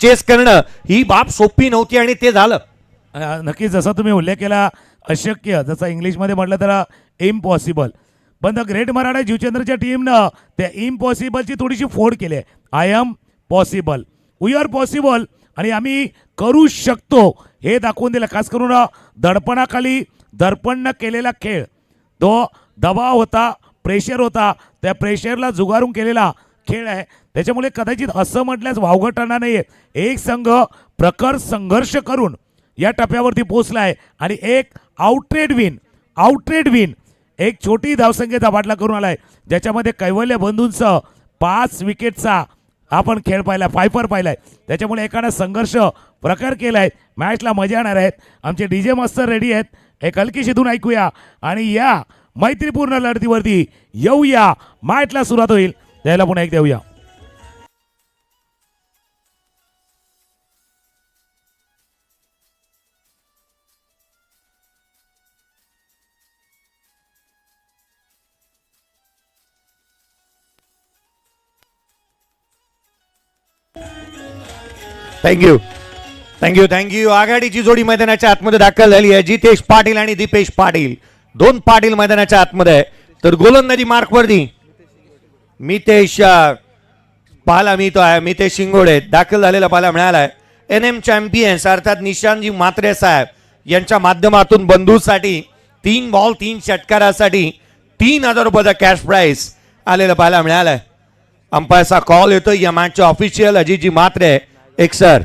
Chess करणं ही बाब सोपी नव्हती आणि ते झालं. नक्कीच जसा तुम्ही उल्लेख केला अशक्य, जसं इंग्लिशमध्ये म्हटलं तर इम्पॉसिबल, पण द ग्रेट मराठा जीवचंद्रच्या टीमनं त्या इम्पॉसिबलची थोडीशी फोड केली आहे. I am possible, we are possible, आणि आम्ही करू शकतो हे दाखवून दिलं. खास करून दडपणाखाली दर्पणनं केलेला खेळ, तो दबाव होता, प्रेशर होता, त्या प्रेशरला जुगारून केलेला खेळ आहे. त्याच्यामुळे कदाचित असं म्हटल्यास वावगं ठरणार नाही आहे. एक संघ प्रखर संघर्ष करून या टप्प्यावरती पोहोचला आहे आणि एक आउटरेड विन एक छोटी धावसंख्येचा बाटला करून आलाय, ज्याच्यामध्ये कैवल्य बंधूंसह 5 विकेटचा आपण खेळ पाहिला, फायफर पाहिलाय. त्याच्यामुळे एकानं संघर्ष प्रकार केलाय. मॅचला मजा येणार आहेत. आमचे डीजे मास्टर रेडी आहेत. एक हलकीशी धून ऐकूया आणि या मैत्रीपूर्ण लढतीवरती येऊया. मॅचला सुरुवात होईल त्याला पुन्हा एक देऊया. थँक्यू. आघाडीची जोडी मैदानाच्या आतमध्ये दाखल झाली आहे. जितेश पाटील आणि दीपेश पाटील, 2 पाटील मैदानाच्या आतमध्ये आहे. तर गोलंदाजी मार्कवरती मितेश पाहायला मिळतो आहे. मितेश शिंगोडे दाखल झालेला पाहायला मिळाला आहे. NM चॅम्पियन्स अर्थात निशांतजी म्हात्रे साहेब यांच्या माध्यमातून बंधूसाठी 3 बॉल 3 षटकारासाठी 3000 रुपयाचा कॅश प्राइज आलेला पाहायला मिळाला आहे. अंपायरचा कॉल येतोय. या मॅचचे ऑफिशियल अजितजी म्हात्रे एक्सर.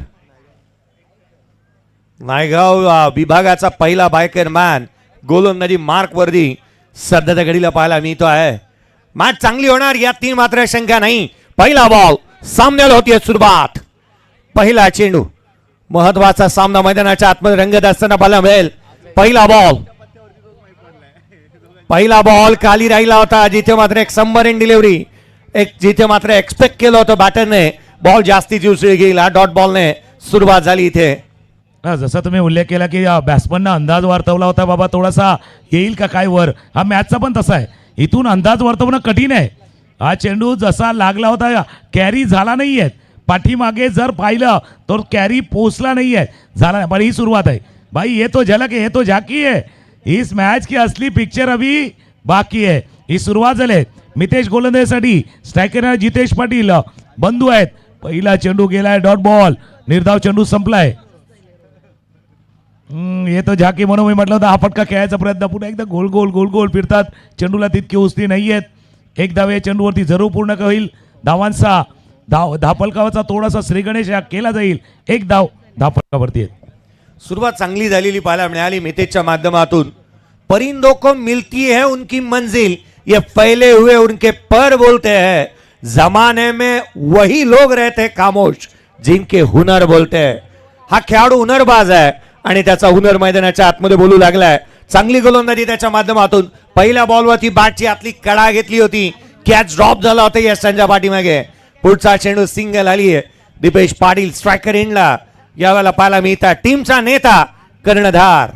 नायगाव विभागाचा पहिला बायकर मॅन गोलंदाजी मार्कवरती सध्याच्या घडीला पाहायला मिळतो आहे. मॅच चांगली होणार यात 3 मात्र शंका नाही. पहिला बॉल सामन्याला होती सुरुवात. पहिला चेंडू, महत्वाचा सामना मैदानाच्या आतमध्ये रंगत असताना पाहायला मिळेल. पहिला बॉल खाली राहिला होता, जिथे मात्र एक सबमरीन डिलिव्हरी, जिथे मात्र एक्सपेक्ट केलं होतं बॅटरने बॉल जास्तीची उसळी घेईल. डॉट बॉलने सुरुवात झाली इथे. जसं तुम्ही उल्लेख केला की बॅट्समननं अंदाज वर्तवला होता, बाबा थोडासा येईल का काय वर. हा मॅचचा पण तसा आहे, इथून अंदाज वर्तवणं कठीण आहे. हा चेंडू जसा लागला होता कॅरी झाला नाही आहे. पाठीमागे जर पाहिलं तर कॅरी पोचला नाही आहे, झाला नाही. पण ही सुरुवात आहे भाई, ये तो झलक है, ये तो झाकी है. इस मैच की असली पिक्चर अभी बाकी है. ही सुरुवात झाली. मितेश गोलंदाजीसाठी स्ट्रायकर जितेश पाटील बंधू आहेत. पहिला चेंडू गेलाय, डॉट बॉल, निर्धाव चेंडू संपलाय. येतो झाकी म्हणून मी म्हटलं होतं हा फटका खेळायचा प्रयत्न, पुन्हा एकदा गोल गोल गोल गोल फिरतात. चेंडूला तितकी उस्ती नाही आहेत. एक धाव या चेंडूवरती जरूर पूर्ण होईल. धावांचा धापलकावाचा थोडासा श्रीगणेश केला जाईल. एक धाव धापलकावरती आहे. सुरुवात चांगली झालेली पाहायला मिळाली मितेशच्या माध्यमातून. परिंदों को मिलती है उनकी मंजिल, ये फैले हुए उनके पर बोलते हैं. जमाने में वही लोग रहते खामोश जिनके हुनर बोलते हैं. हा खेळाडू हुनरबाज आहे आणि त्याचा हुनर मैदानाच्या आतमध्ये बोलू लागलाय. चांगली गोलंदाजी त्याच्या माध्यमातून. पहिल्या बॉलवरती बॅटची आतली कडा घेतली होती, कॅच ड्रॉप झाला होता यशांच्या पाठीमागे. पुढचा चेंडू सिंगल आली आहे. दीपेश पाटील स्ट्रायकर एंडला यावेळेला पाहायला मिळतात. टीमचा नेता कर्णधार.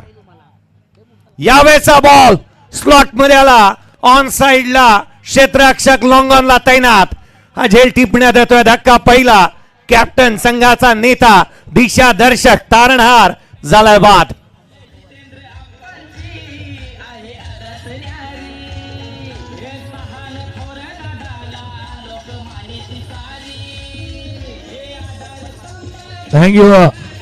यावेळेचा बॉल स्लॉट मध्ये आला, ऑन साइडला क्षेत्ररक्षक लॉंगॉनला तैनात. हा झेल टिपण्यात येतोय. धक्का पहिला. कॅप्टन संघाचा नेता दिशादर्शक तारणहार झालाय बाद. थँक्यू.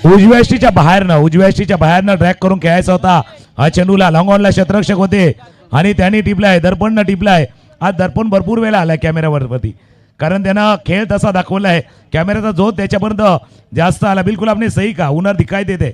उजव्या बाहेरनं ट्रॅक करून खेळायचा होता. हा चेंडूला लॉंगॉनला क्षेत्ररक्षक होते आणि त्यांनी टिपलाय, दर्पणनं टिपलाय. आज दर्पण भरपूर वेळा आलाय कॅमेऱ्यावरती, कारण त्यानं खेळ तसा दाखवला आहे. कॅमेऱ्याचा जो त्याच्यापर्यंत जास्त आला. बिल्कुल आपने सही कहा, हुनर दिखाई देते,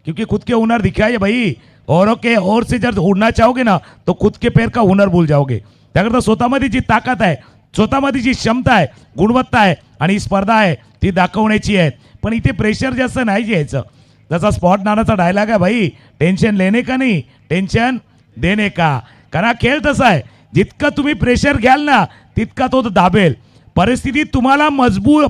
क्योंकि खुद के हुनर दिखाइए भाई. औरों के और से जब उड़ना चाहोगे ना तो खुद के पैर का हुनर भूल जाओगे. त्याकरता स्वतःमध्ये जी ताकद आहे, स्वतःमध्ये जी क्षमता आहे, गुणवत्ता आहे आणि ही स्पर्धा आहे ती दाखवण्याची आहे. पण इथे प्रेशर जास्त नाही घ्यायचं. जसा स्पॉट नानाचा डायलॉग आहे भाई, टेन्शन लेने का नहीं, टेन्शन देने का. कारण हा खेळ तसा आहे, जितका तुम्ही प्रेशर घ्याल ना तितका तो दाबेल. परिस्थिती तुम्हाला मजबूर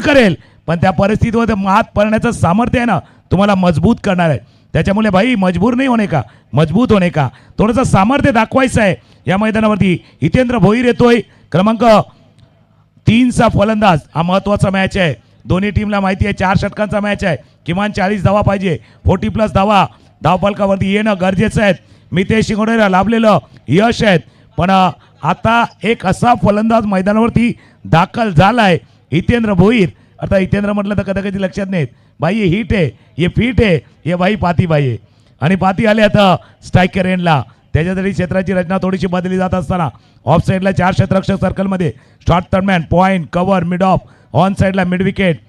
करेल, पण त्या परिस्थितीवर मात पडण्याचं सामर्थ्य आहे ना तुम्हाला मजबूत करणार आहे. त्याच्यामुळे भाई मजबूर नाही होणे का, मजबूत होणे का. थोडंसं सामर्थ्य दाखवायचं आहे या मैदानावरती. हितेंद्र भोईर येतोय, क्रमांक 3चा फलंदाज. हा महत्वाचा मॅच आहे दोन्ही टीमला माहिती आहे 4 षटकांचा मॅच आहे, किमान 40 धावा पाहिजे, 40+ धावा धावफलकावरती येणं गरजेचं आहे. मितेश शिंगोडेला लाभलेलं यश आहे. पण आता एक असा फलंदाज मैदानावरती दाखल झालाय हितेंद्र भोईर. आता हितेंद्र म्हटलं तर कधी कधी लक्षात नाहीत, भाई ये हिट आहे, ये फिट आहे, ये भाई पाती बाई आहे. आणि पाती आले आता स्ट्रायकर एंडला. त्याच्यासाठी क्षेत्राची रचना थोडीशी बदलली जात असताना ऑफ साईडला 4 क्षेत्ररक्षक सर्कलमध्ये, short third man, point, cover, mid of, on साईडला मिड विकेट,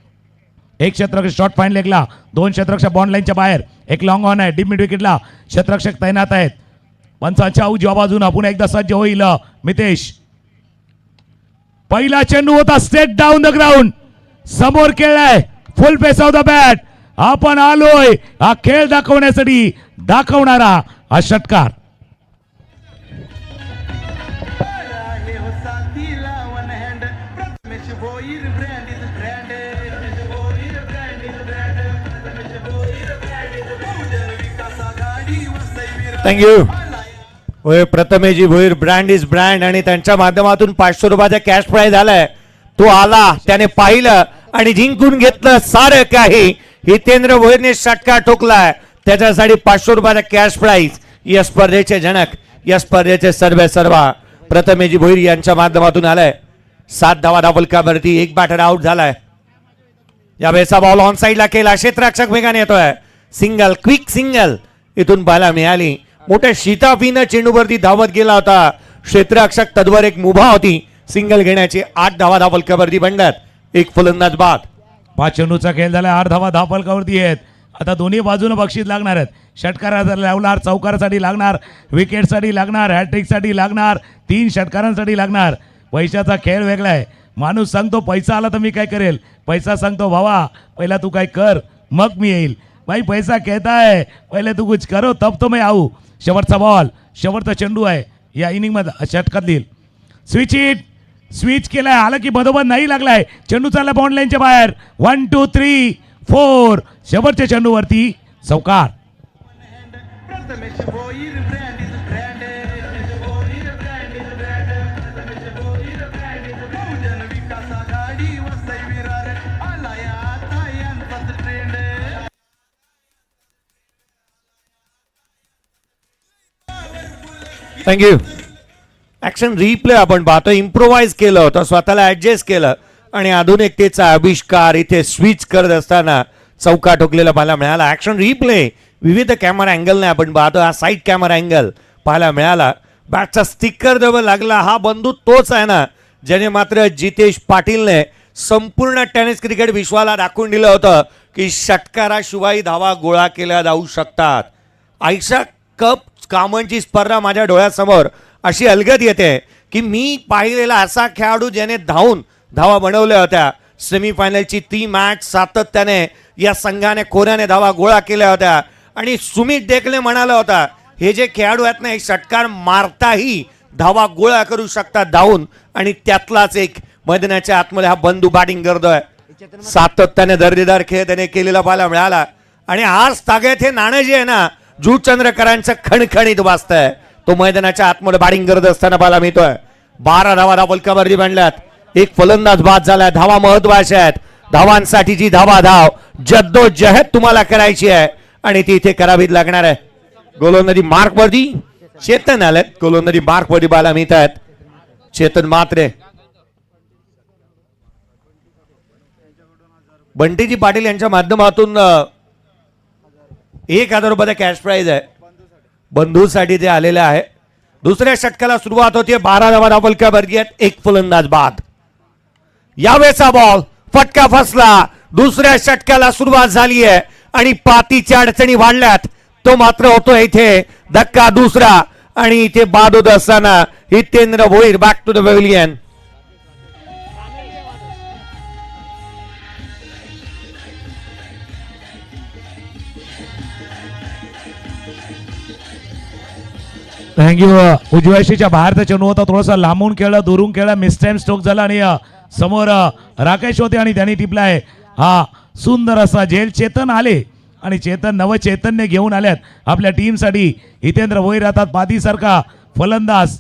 एक क्षेत्ररक्षक शॉर्ट फाईन लेगला, 2 क्षेत्ररक्षक बॉन्ड लाईनच्या बाहेर, एक लॉंग ऑन आहे, डीप मिड विकेटला क्षेत्ररक्षक तैनात आहेत. पंचांच्या उजव्या बाजून आपण एकदा सज्ज होईल मितेश. पहिला चेंडू होता स्ट्रेट डाऊन द ग्राउंड, समोर खेळलाय, फुल फेस ऑफ द बॅट. आपण आलोय हा खेळ दाखवण्यासाठी, दाखवणारा हा षटकार. थँक्यू. होय, प्रथमेशजी भोईर, ब्रँड इज ब्रँड, आणि त्यांच्या माध्यमातून 500 रुपयाचा कॅश प्राइज आलाय. तो आला, त्याने पाहिलं आणि जिंकून घेतलं सारं काही. हितेंद्र भोईरने षटकार ठोकलाय, त्याच्यासाठी 500 रुपयाचा कॅश प्राइज. या स्पर्धेचे जनक, या स्पर्धेचे सर्वा प्रथमेशजी भोईर यांच्या माध्यमातून आलाय. 7 धावा धावफलकावरती, एक बॅटर आउट झालाय. या वेळेचा बॉल ऑन साईडला केला, क्षेत्ररक्षक वेगाने येतोय, सिंगल, क्विक सिंगल इथून पाहायला मिळाली. मोठ्या शिताफीनं चेंडूवरती धावत गेला होता क्षेत्ररक्षक, तद्वर एक मुभा होती. सिंगल घेण्याची 8 धावा धावफलकावरती बनतात, एक फलंदाज बाद. 5 चेंडूचा खेळ झाला, 8 धावा धावफलकावरती आहेत. आता दोन्ही बाजूने बक्षीस लागणार आहेत. षटकारासाठी लागणार, चौकारासाठी लागणार, विकेटसाठी लागणार, हॅट्रिकसाठी लागणार, 3 षटकारांसाठी लागणार. पैशाचा खेळ वेगळा आहे. माणूस सांगतो पैसा आला तर मी काय करेल, पैसा सांगतो भावा पहिला तू काय कर मग मी येईल. भाई पैसा कहता है पहिले तू कुछ करो तब तो मैं आऊ. शेवटचा बॉल, शेवटचा चेंडू आहे या इनिंगमध्ये, षटकात देईल. स्विच केलाय, आला की बरोबर नाही लागलाय. चेंडू चालला बॉन्ड लाईनच्या बाहेर. 1 2 3 4 शेवटच्या चेंडूवरती चौकार. थँक्यू. ऍक्शन रिप्ले आपण पाहतो, इम्प्रोवाइज केलं होतं, स्वतःला ऍडजस्ट केलं आणि आधुनिकतेचा आविष्कार इथे स्विच करत असताना चौका ठोकलेला पाहायला मिळाला. ऍक्शन रिप्ले विविध कॅमेरा अँगलने आपण पाहतो. हा साईड कॅमेरा अँगल पाहायला मिळाला. बॅटचा स्टिकर जवळ लागला. हा बंधू तोच आहे ना ज्याने मात्र जितेश पाटीलने संपूर्ण टेनिस क्रिकेट विश्वाला दाखवून दिलं होतं की षटकाराशिवाय धावा गोळा केल्या जाऊ शकतात. आयशा कप कामांची स्पर्धा माझ्या डोळ्यासमोर अशी अलगद येते की मी पाहिलेला असा खेळाडू ज्याने धावून धावा बनवल्या होत्या. सेमीफायनलची ती मॅच सातत्याने या संघाने कोऱ्याने धावा गोळा केल्या होत्या. आणि सुमित डेकले म्हणाला होता हे जे खेळाडू आहेत ना हे षटकार मारताही धावा गोळा करू शकतात धावून. आणि त्यातलाच एक मैदानाच्या आतमध्ये हा बंधू बॅटिंग करतोय. सातत्याने दर्जेदार खेळ त्याने केलेला पाहायला मिळाला. आणि आज ताग्यात हे नाणं जे आहे ना जुचंद्रकरांचं खणखणीत वाजतंय. तो मैदानाच्या आतमध्ये बॅटिंग करत असताना पाहायला मिळतोय. 12 धावा धावफलकावरती बनल्यात. एक फलंदाज बाद झालाय. धावा महत्वाच्या आहेत. धावांसाठीची धाव जद्दोजहद तुम्हाला करायची आहे आणि ती इथे करावीच लागणार आहे. गोलंदाजी मार्कवरती चेतन आलेत. गोलंदाजी मार्कवरती पाहायला मिळत आहेत चेतन मात्रे. बंटीजी पाटील यांच्या माध्यमातून 1000 रुपयाचा कॅश प्राइज आहे. बंधूसाठी ते आलेले आहे. दुसऱ्या षटकाला सुरुवात होती. 12 धावा धावफलकावरती आहेत. एक फलंदाज बाद. यावेळेचा बॉल फटका फसला. दुसऱ्या षटकाला सुरुवात झाली आहे आणि पातीच्या अडचणी वाढल्यात. तो मात्र होतो इथे धक्का दुसरा आणि इथे बाद होत असताना Hitendra Bhoir back to the pavilion. Thank you. उजव्याशीच्या बाहेरचा चेंडू होता. थोडासा लांबून खेळला, दुरून खेळला, मिसटाइम स्ट्रोक झाला आणि समोर राकेश होते आणि त्यांनी टिपलाय. हा सुंदर असा झेल. चेतन आले आणि चेतन नवचैतन्य घेऊन आल्यात आपल्या टीमसाठी. हितेंद्र भोईर आता पादीसारखा फलंदाज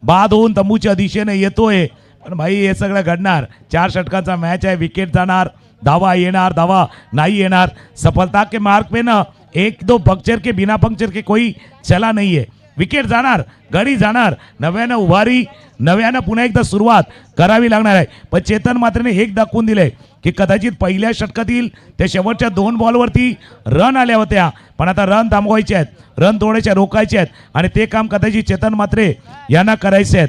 बाद होऊन तंबूच्या दिशेने येतोय. पण भाई हे सगळं घडणार. 4 षटकांचा मॅच आहे. विकेट जाणार, धावा येणार, धावा नहीं येणार. सफलता के मार्ग पे ना एक दो पंक्चर के बिना पंक्चर के कोई चला नहीं है. विकेट जाणार, गडी जाणार, नव्यानं उभारी, नव्यानं पुन्हा एकदा सुरुवात करावी लागणार आहे. पण चेतन मात्रने एक दाखवून दिले की कदाचित पहिल्या षटकातील त्या शेवटच्या 2 बॉलवरती रन आल्या होत्या, पण आता रन थांबवायचे आहेत, रन थोडेसे रोखायचे आहेत आणि ते काम कदाचित चेतन मात्रे यांना करायचे आहेत.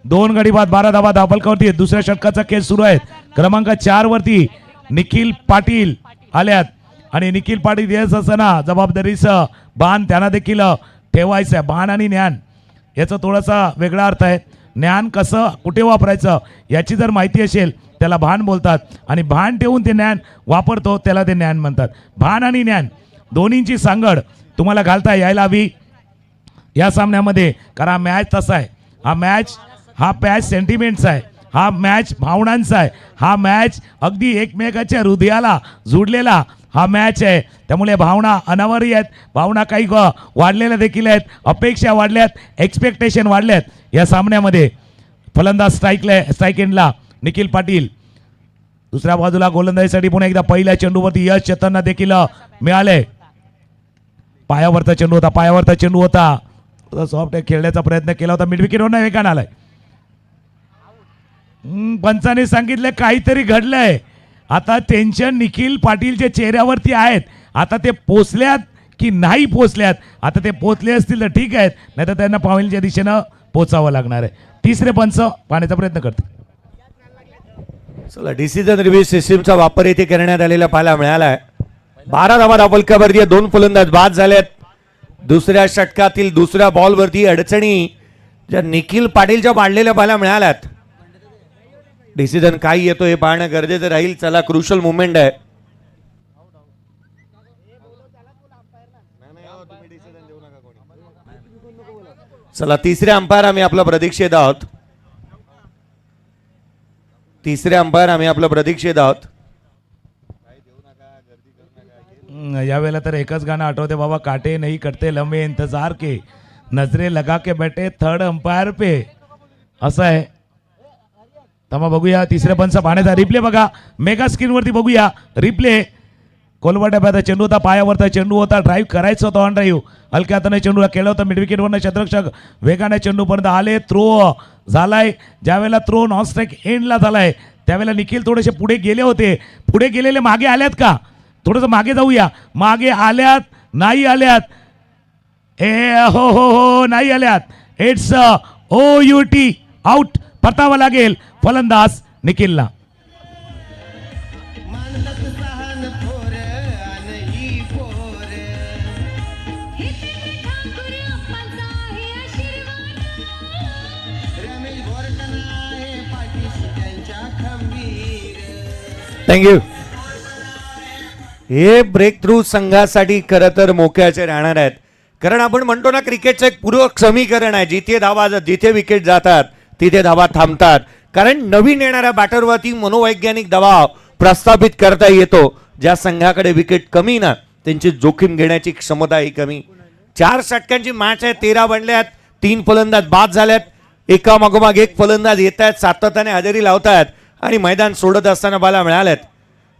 2 गडी बाद 12 धावा धावफलकावरती दुसऱ्या षटकाचा खेळ सुरू आहे. क्रमांक 4 वरती निखिल पाटील आल्यात आणि निखिल पाटील येत असताना जबाबदारीचं बाण त्यांना देखील ठेवायचं आहे. बाण आणि ज्ञान याचा थोडासा वेगळा अर्थ आहे. ज्ञान कसं कुठे वापरायचं याची जर माहिती असेल त्याला भान बोलतात आणि भान ठेवून ते ज्ञान वापरतो त्याला ते ज्ञान म्हणतात. भान आणि ज्ञान दोन्हींची सांगड तुम्हाला घालता यायला हवी या सामन्यामध्ये, कारण हा मॅच तसा आहे. हा मॅच सेंटिमेंट्स आहे, हा मॅच भावनांचा आहे, हा मॅच अगदी एकमेकाच्या हृदयाला जुडलेला हा मॅच आहे. त्यामुळे भावना अनावरी आहेत, भावना काही वाढलेल्या देखील आहेत, अपेक्षा वाढल्यात, एक्सपेक्टेशन वाढल्यात या सामन्यामध्ये. फलंदाज स्ट्राईक एंडला निखिल पाटील, दुसऱ्या बाजूला गोलंदाजीसाठी पुन्हा एकदा पहिल्या चेंडूवरती यश चेतनना देखील मिळाले. पायावरचा चेंडू होता सॉफ्ट खेळण्याचा प्रयत्न केला होता, मिड विकेटवर नाही वेगानं आलाय. पंचाने सांगितलं काहीतरी घडलंय. आता टेन्शन निखिल पाटीलच्या चेहऱ्यावरती आहेत. आता ते पोचल्यात की नाही पोचल्यात. आता ते पोचले असतील तर ठीक आहेत, नाही तर त्यांना पावलीच्या दिशेनं पोचावं लागणार आहे. तिसरे पंच पाहण्याचा प्रयत्न करतील. चला, डिसिजन रिव्ह्यू सिस्टीमचा वापर इथे करण्यात आलेला पाहायला मिळाला आहे. 12 धावा धावफलकावरती 2 फलंदाज बाद झालेत. दुसऱ्या षटकातील दुसऱ्या बॉलवरती अडचणी ज्या निखिल पाटीलच्या पाडलेल्या पाहायला मिळाल्यात. डिसिजन काय येतो हे पाहणं गरजेचं राहील. चला, क्रुशल मुवमेंट आहे. चला, तिसऱ्या अंपायर आम्ही आपला प्रतीक्षेत आहोत. यावेळेला तर एकच गाणं आठवते बाबा, काटे नहीं कटते लंबे इंतजार के, नजरे लगा के बैठे थर्ड अंपायर पे, असं आहे. तर बघूया तिसरे पंच पाहण्याचा रिप्ले बघा, मेगा स्क्रीनवरती बघूया रिप्ले. कोलवाट्याचा चेंडू होता, पायावरचा चेंडू होता, ड्राईव्ह करायचं होतं ऑन ड्राईव्ह, हलक्या हाताने चेंडूला केलं होतं. मिड विकेटवरनं शतरक्षक वेगाने चेंडूपर्यंत आले, थ्रो झालाय. ज्यावेळेला थ्रो नॉन स्ट्राईक एंडला झालाय त्यावेळेला निखिल थोडेसे पुढे गेले होते. पुढे गेलेले मागे आल्यात का? थोडंसं मागे जाऊया. मागे आल्यात नाही आल्यात? हो नाही आल्यात. It's OUT out. परतावा लागेल फलंदाज निखिलला. थँक्यू. हे ब्रेक थ्रू संघासाठी खरं तर मोक्याचे राहणार आहेत. कारण आपण म्हणतो ना, क्रिकेटचं एक पूरक समीकरण आहे. जिथे विकेट जातात तिथे धावा थांबतात. कारण नवीन येणाऱ्या बॅटरवरती मनोवैज्ञानिक दबाव प्रस्थापित करता येतो. ज्या संघाकडे विकेट कमी ना, त्यांची जोखीम घेण्याची क्षमता ही कमी. 4 षटकांची मॅच आहे, 13 बनल्यात, 3 फलंदाज बाद झाल्यात, एका मागोमाग एक फलंदाज येत आहेत, सातत्याने हजेरी लावतात आणि मैदान सोडत असताना पाहायला मिळालेत.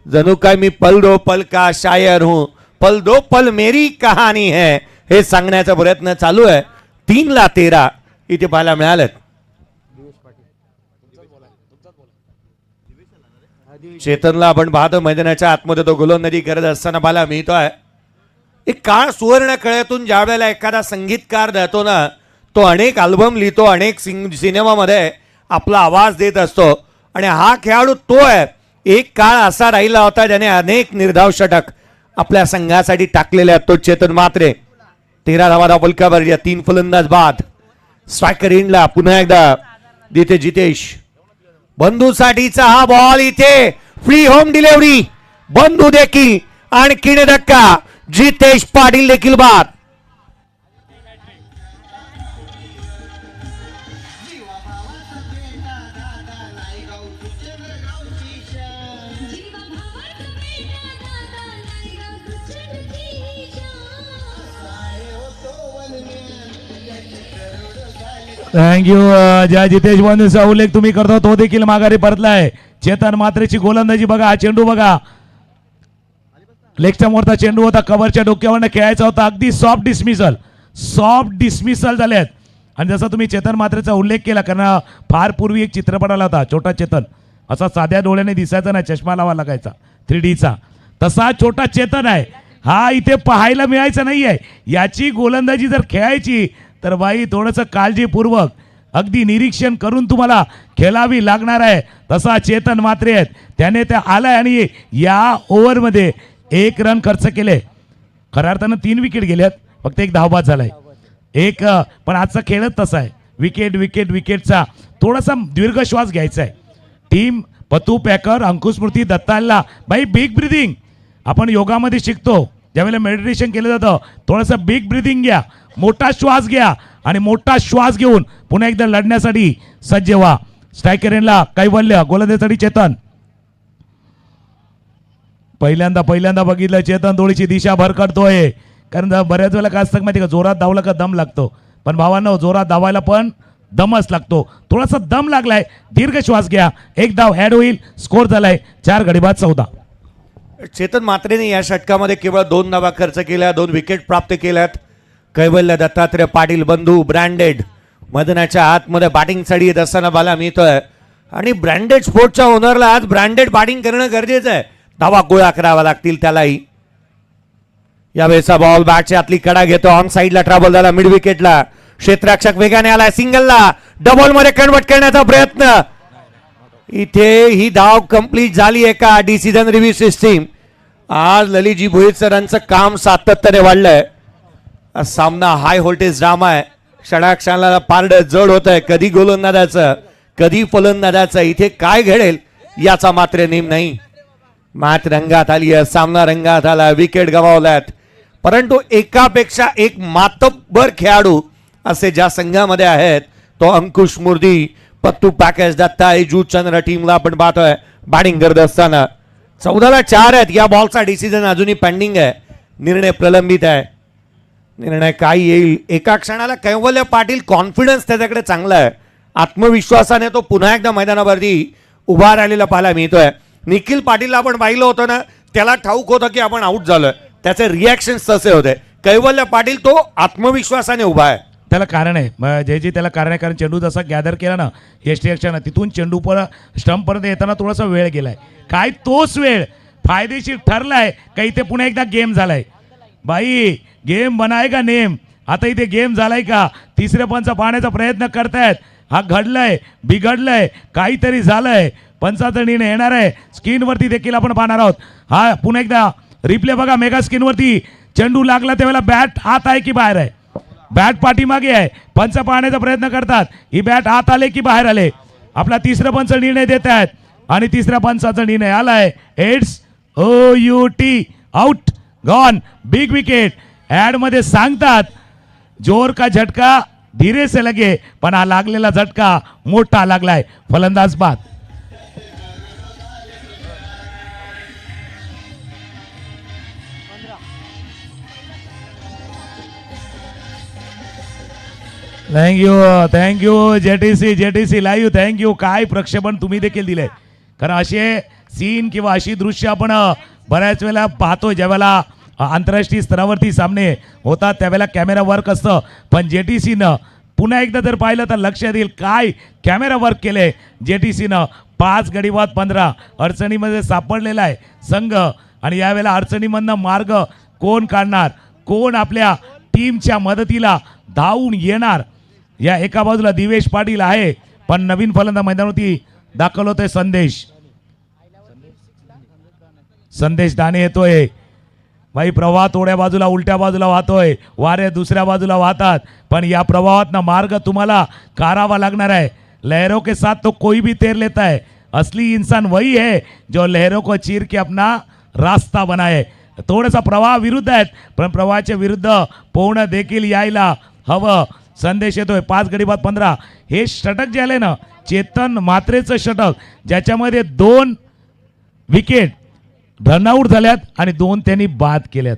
जणू काय मी पल दो पल का शायर हूं, पल दो पल मेरी कहाणी है, हे सांगण्याचा प्रयत्न चालू आहे. 3ला 13 इथे पाहायला मिळालेत. चेतनला आपण पाहतो मैदानाच्या आतमध्ये तो गोलंदाजी करत असताना पाहायला मिळतोय. एक काळ सुवर्ण कळ्यातून ज्या वेळेला एखादा संगीतकार जातो ना, तो अनेक अल्बम लिहितो, अनेक सिनेमामध्ये आपला आवाज देत असतो. आणि हा खेळाडू तो आहे. एक काळ असा राहिला होता ज्याने अनेक निर्धाव षटक आपल्या संघासाठी टाकलेले आहेत. तो चेतन मात्रे. 13 धावा धावफलकावर 3 फलंदाज बाद. स्ट्रायकर एंडला पुन्हा एकदा जिथे जितेश. बंधूसाठीचा हा बॉल इथे फ्री होम डिलिव्हरी. बंधू देखील आणखीन धक्का. जितेश पाटील देखील बाद. थँक्यू. ज्या जितेश बंधूंचा उल्लेख तुम्ही करता तो देखील माघारी परतलाय. चेतन मात्रेची गोलंदाजी बघा. हा चेंडू बघा. लेगच्या मोरचा चेंडू होता. कव्हरच्या डोक्यावरनं खेळायचा होता. अगदी सॉफ्ट डिसमिसल झालेत. आणि जसं तुम्ही चेतन मात्रेचा उल्लेख केला, कारण फार पूर्वी एक चित्रपट आला होता छोटा चेतन, असा साध्या डोळ्याने दिसायचा नाही, चष्मा लावा लागायचा 3Dचा. तसा छोटा चेतन आहे हा. इथे पाहायला मिळायचा नाहीये. याची गोलंदाजी जर खेळायची तर बाई थोडंसं काळजीपूर्वक अगदी निरीक्षण करून तुम्हाला खेळावी लागणार आहे. तसा चेतन मात्रे आहेत. त्याने त्या आलाय आणि या ओव्हरमध्ये 1 रन खर्च केले. खऱ्या अर्थानं 3 विकेट गेल्यात. फक्त एक धावबाद झालाय. पण आजचा खेळच तसा आहे. विकेटचा थोडासा दीर्घ श्वास घ्यायचा आहे. टीम पतू पॅकर, अंकुश स्मृती, दत्ताला बाई बिग ब्रिदिंग आपण योगामध्ये शिकतो. ज्यावेळेला मेडिटेशन केलं जातं थोडंसं बिग ब्रिदिंग घ्या, मोठा श्वास घ्या आणि मोठा श्वास घेऊन पुन्हा एकदा लढण्यासाठी सज्ज व्हा. स्ट्रायकर एंडला कैवल्य, गोलंदाजीसाठी चेतन. पहिल्यांदा बघितलं चेतन थोडीशी दिशा भरकटतोय. कारण बऱ्याच वेळेला काय असतं माहिती का, जोरात धावला का दम लागतो. पण भावांनो, जोरात धावायला पण दमच लागतो. थोडासा दम लागलाय. दीर्घ श्वास घ्या. 1 धाव ऍड होईल. स्कोर झालाय 4 गडी बाद 14. चेतन मात्रेने या षटकामध्ये केवळ 2 धावा खर्च केल्या, 2 विकेट प्राप्त केल्यात. कैवल्य दत्तात्रय पाटील बंधू ब्रँडेड मैदानाच्या आतमध्ये बॅटिंगसाठी येत असताना मला मिळतोय. आणि ब्रँडेड स्पोर्टच्या ओनरला आज ब्रँडेड बॅटिंग करणं गरजेचं आहे. धावा गोळा करावा लागतील त्यालाही. यावेळेचा बॉल बॅटच्या आतली कडा घेतो. ऑन साईडला ट्रॅव्हल झाला. मिड विकेटला क्षेत्ररक्षक वेगाने आला. सिंगलला डबल मध्ये कन्वर्ट करण्याचा प्रयत्न. इथे ही धाव कंप्लीट झाली आहे का. Decision review system. आज ललितजी भोईर सरांचं काम सातत्याने वाढलंय. सामना हाय व्होल्टेज ड्रामा आहे. क्षणाक्षणाला पारड जड होत आहे. कधी गोलंदाजाचं कधी फलंदाजाचं इथे काय घडेल याचा मात्र नेम नाही. मॅच रंगात आली आहे. सामना रंगात आला. विकेट गमावल्यात. परंतु एकापेक्षा एक मातब्बर खेळाडू असे ज्या संघामध्ये आहेत तो अंकुश मुर्दी, पत्तू पॅकेज, दत्ता जुचंद्र टीमला आपण पाहतोय बॅटिंग करत असताना. 14ला 4 आहेत. या बॉलचा डिसिजन अजूनही पेंडिंग आहे. निर्णय प्रलंबित आहे. निर्णय काय येईल. एका क्षणाला कैवल्य पाटील कॉन्फिडन्स त्याच्याकडे चांगला आहे. आत्मविश्वासाने तो पुन्हा एकदा मैदानावरती उभा राहिलेला पाहायला मिळतोय. निखिल पाटीलला आपण पाहिलं होतं ना, त्याला ठाऊक होतं की आपण आऊट झालोय. त्याचे रिॲक्शन तसे होते. कैवल्य पाटील तो आत्मविश्वासाने उभा आहे. त्याला कारण आहे जे त्याला कारण आहे. कारण चेंडू जसा गॅदर केला ना यष्टीरक्षण, तिथून चेंडू स्टंप पर्यंत येताना थोडासा वेळ गेलाय. काय तोच वेळ फायदेशीर ठरलाय का इथे पुन्हा एकदा गेम झालाय. बाई गेम बनाएगा नेम. आता इथे गेम झालाय का. तिसरे पंच पाहण्याचा प्रयत्न करतायत. हा घडलंय, बिघडलंय, काहीतरी झालंय. पंचाचा निर्णय येणार आहे. स्क्रीनवरती देखील आपण पाहणार आहोत. हा पुन्हा एकदा रिप्ले बघा मेगा स्क्रीनवरती. चेंडू लागला त्यावेळेला बॅट आत आहे की बाहेर आहे. बॅट पाठीमागे आहे. पंच पाहण्याचा प्रयत्न करतात. ही बॅट आत आले की बाहेर आले. आपला तिसरा पंच निर्णय देत आहेत आणि तिसऱ्या पंचाचा निर्णय आलाय. It's OUT out gone. Big wicket. Ad मध्ये सांगतात जोर का झटका धीरे से लगे, पण हा लागलेला झटका मोठा लागलाय. फलंदाज बाद. Thank you JTC live. थँक्यू. काय प्रक्षेपण तुम्ही देखील दिले. कारण असे सीन किंवा अशी दृश्य आपण बऱ्याच वेळेला पाहतो. ज्यावेळेला आंतरराष्ट्रीय स्तरावरती सामने होतात त्यावेळेला कॅमेरा वर्क असतं. पण जेटीसीनं पुन्हा एकदा जर पाहिलं तर लक्षात येईल काय कॅमेरा वर्क केले जेटीसीनं. 5 गडी बाद 15 अडचणीमध्ये सापडलेला आहे संघ. आणि यावेळेला अडचणीमधनं मार्ग कोण काढणार, कोण आपल्या टीमच्या मदतीला धावून येणार. या एका बाजूला दिवेश पाटील आहे, पण नवीन फलंदाज मैदानावरती दाखल होतोय संदेश दाणे येतोय. भाई प्रवाह थोड्या बाजूला उलट्या बाजूला वाहतोय. वारे दुसऱ्या बाजूला वाहतात. पण या प्रवाहातनं मार्ग तुम्हाला काढावा लागणार आहे. लहरों के साथ तो कोई भी तैर लेता है. असली इंसान वही है जो लहरों को चीर के अपना रास्ता बनाए. थोडासा प्रवाह विरुद्ध आहेत, पण प्रवाहाच्या विरुद्ध पोहणं देखील यायला हवं. संदेश येतोय. 5 गडी बाद 15. हे षटक जे आले ना चेतन मात्रेचं षटक, ज्याच्यामध्ये 2 विकेट रनआउट झाल्यात आणि 2 त्यांनी बाद केल्यात.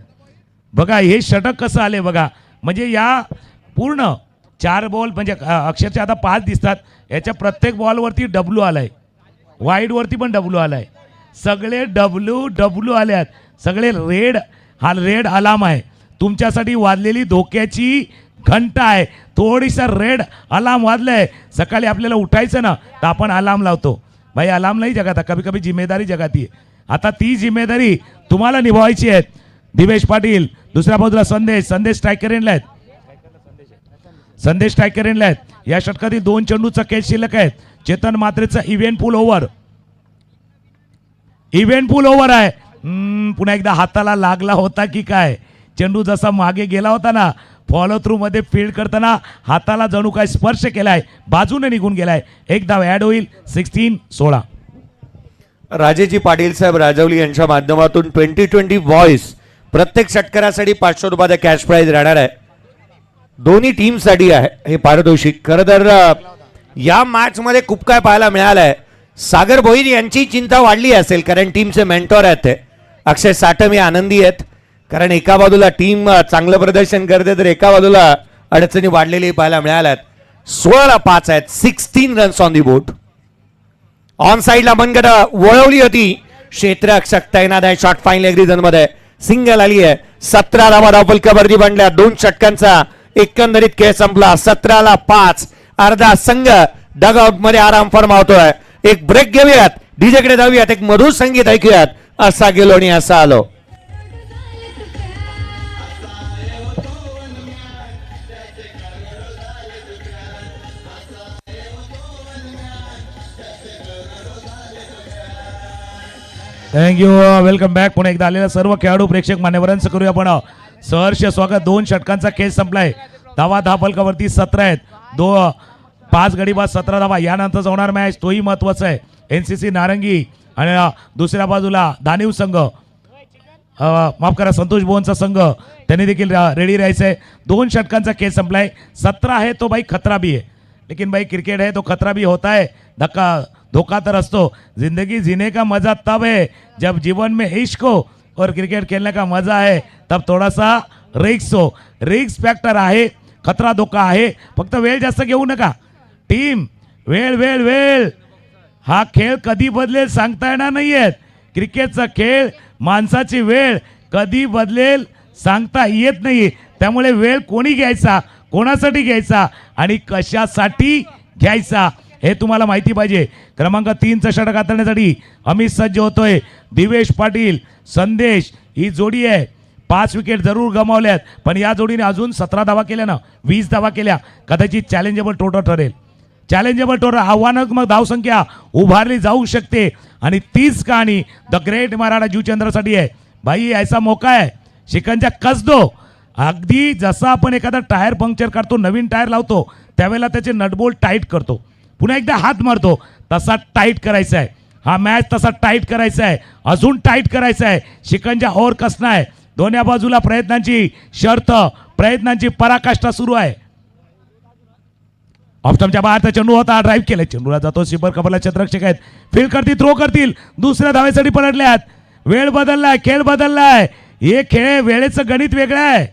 बघा हे षटक कसं आले बघा. म्हणजे या पूर्ण 4 बॉल म्हणजे अक्षरशः आता 5 दिसतात. याच्या प्रत्येक बॉलवरती डब्ल्यू आलाय, वाईडवरती पण डब्ल्यू आलाय, सगळे डब्ल्यू आल्यात, सगळे रेड. हा रेड अलार्म आहे तुमच्यासाठी, वाजलेली धोक्याची घंटा आहे. थोडीसा रेड अलार्म वाजलाय. सकाळी आपल्याला उठायचं ना तर आपण अलार्म लावतो. भाई अलार्म नाही जगाता, कभी कभी जिम्मेदारी जगाती आहे. आता ती जिम्मेदारी तुम्हाला निभावायची आहे. दिवेश पाटील दुसऱ्या बाजूला संदेश स्ट्रायकर एंडला आहेत. संदेश स्ट्रायकर एंडला आहेत. या षटकातील 2 चेंडूचा खेळ शिल्लक आहेत. चेतन मात्रेचा इव्हेंटफुल ओव्हर आहे. पुन्हा एकदा हाताला लागला होता की काय? चेंडू जसा मागे गेला होता ना, फॉलो थ्रू मध्ये फील्ड करताना हाताला जणू काय स्पर्श केलाय, बाजूने निघून गेलाय. एक धाव ऍड होईल. 16-16. राजेजी पाटील साहेब राजवली यांच्या माध्यमातून 2020 व्हॉइस प्रत्येक षटकारासाठी 500 रुपयाचा कॅश प्राइज राहणार आहे. दोन्ही टीम साठी आहे हे पारितोषिक. खरं तर या मॅच मध्ये खूप काय पाहायला मिळालंय. सागर भोईर यांची चिंता वाढली असेल कारण टीमचे मेंटॉर आहेत ते. अक्षय साठम हे आनंदी आहेत कारण एका बाजूला टीम चांगलं प्रदर्शन करते तर एका बाजूला अडचणी वाढलेली पाहायला मिळाल्यात. 16-5 आहेत. 16 runs on the board. On साइडला मनगट वळवली होती. क्षेत्ररक्षक तैनात आहे. शॉट फाईन लेग रिजन मध्ये सिंगल आली आहे. 17 धावा धावफलकावरती बनल्या. 2 षटकांचा एकंदरीत खेळ संपला. 17-5. अर्धा संघ डगआउट मध्ये आराम फरमावतोय. एक ब्रेक घेऊयात, डीजेकडे जाऊयात, एक मधुर संगीत ऐकूयात. असा गेलो आणि असा आलो. थँक्यू. Welcome back. पुन्हा एकदा आलेल्या सर्व खेळाडू प्रेक्षक मान्यवरांचं करूया आपण सहर्ष स्वागत. 2 षटकांचा खेळ संपलाय. धावा धावफलकावरती 17 आहेत. 5 गडी बाद 17 धावा. यानंतर होणार मॅच तोही महत्वाचा आहे. NCC नारंगी आणि दुसऱ्या बाजूला दानिव संघ, माफ करा संतोष भुवनचा संघ, त्यांनी देखील रेडी राहायचं आहे. 2 षटकांचा खेळ संपलाय. 17 है तो भाई खतरा भी है, लेकिन भाई क्रिकेट है तो खतरा भी होता है. धोखा तर असतो. जिंदगी जीने का मजा तब है जब जीवन में इश्क हो, और क्रिकेट खेलने का मजा है तब थोड़ा सा रिक्स हो. रिक्स फॅक्टर आहे, खतरा धोका आहे. फक्त वेळ जास्त घेऊ नका. टीम वेळ हा खेळ कधी बदलेल सांगता येणार नाहीये. क्रिकेटचा खेळ, माणसाची वेळ कधी बदलेल सांगता येत नाही. त्यामुळे वेळ कोणी घ्यायचा, कोणासाठी घ्यायचा आणि कशासाठी घ्यायचा हे तुम्हाला माहिती पाहिजे. क्रमांक 3चा षटक हाताळण्यासाठी अमित सज्ज होतोय. दिवेश पाटील संदेश ही जोडी आहे. 5 विकेट जरूर गमावल्यात, पण या जोडीने अजून 17 धावा केल्या ना, 20 धावा केल्या. कदाचित चॅलेंजेबल टोटल ठरेल. चॅलेंजेबल टोटल आव्हानात्मक धावसंख्या उभारली जाऊ शकते. आणि तीच कहाणी द ग्रेट मराठा जीवचंद्रसाठी आहे. भाई ऐसा मौका आहे, शिकंजा कस दो. अगदी जसा आपण एखादा टायर पंक्चर करतो, नवीन टायर लावतो, त्यावेळेला त्याचे नटबोल्ट टाईट करतो, पुन्हा एकदा हात मारतो, तसा टाईट करायचा आहे. हा मॅच तसा टाईट करायचा आहे, अजून टाईट करायचा आहे. शिकंजा और कसना आहे. दोन्ही बाजूला प्रयत्नांची शर्त, प्रयत्नांची पराकाष्ठा सुरू आहे. ऑफस्टंपच्या बाहेरचा चेंडू होता, ड्राईव्ह केला, चेंडूला जातो. सिपर कपला क्षेत्ररक्षक आहेत, फील्ड करतील, थ्रो करतील, दुसऱ्या धावेसाठी पलटल्यात. वेळ बदललाय, खेळ बदललाय. हे खेळ वेळेचं गणित वेगळं आहे.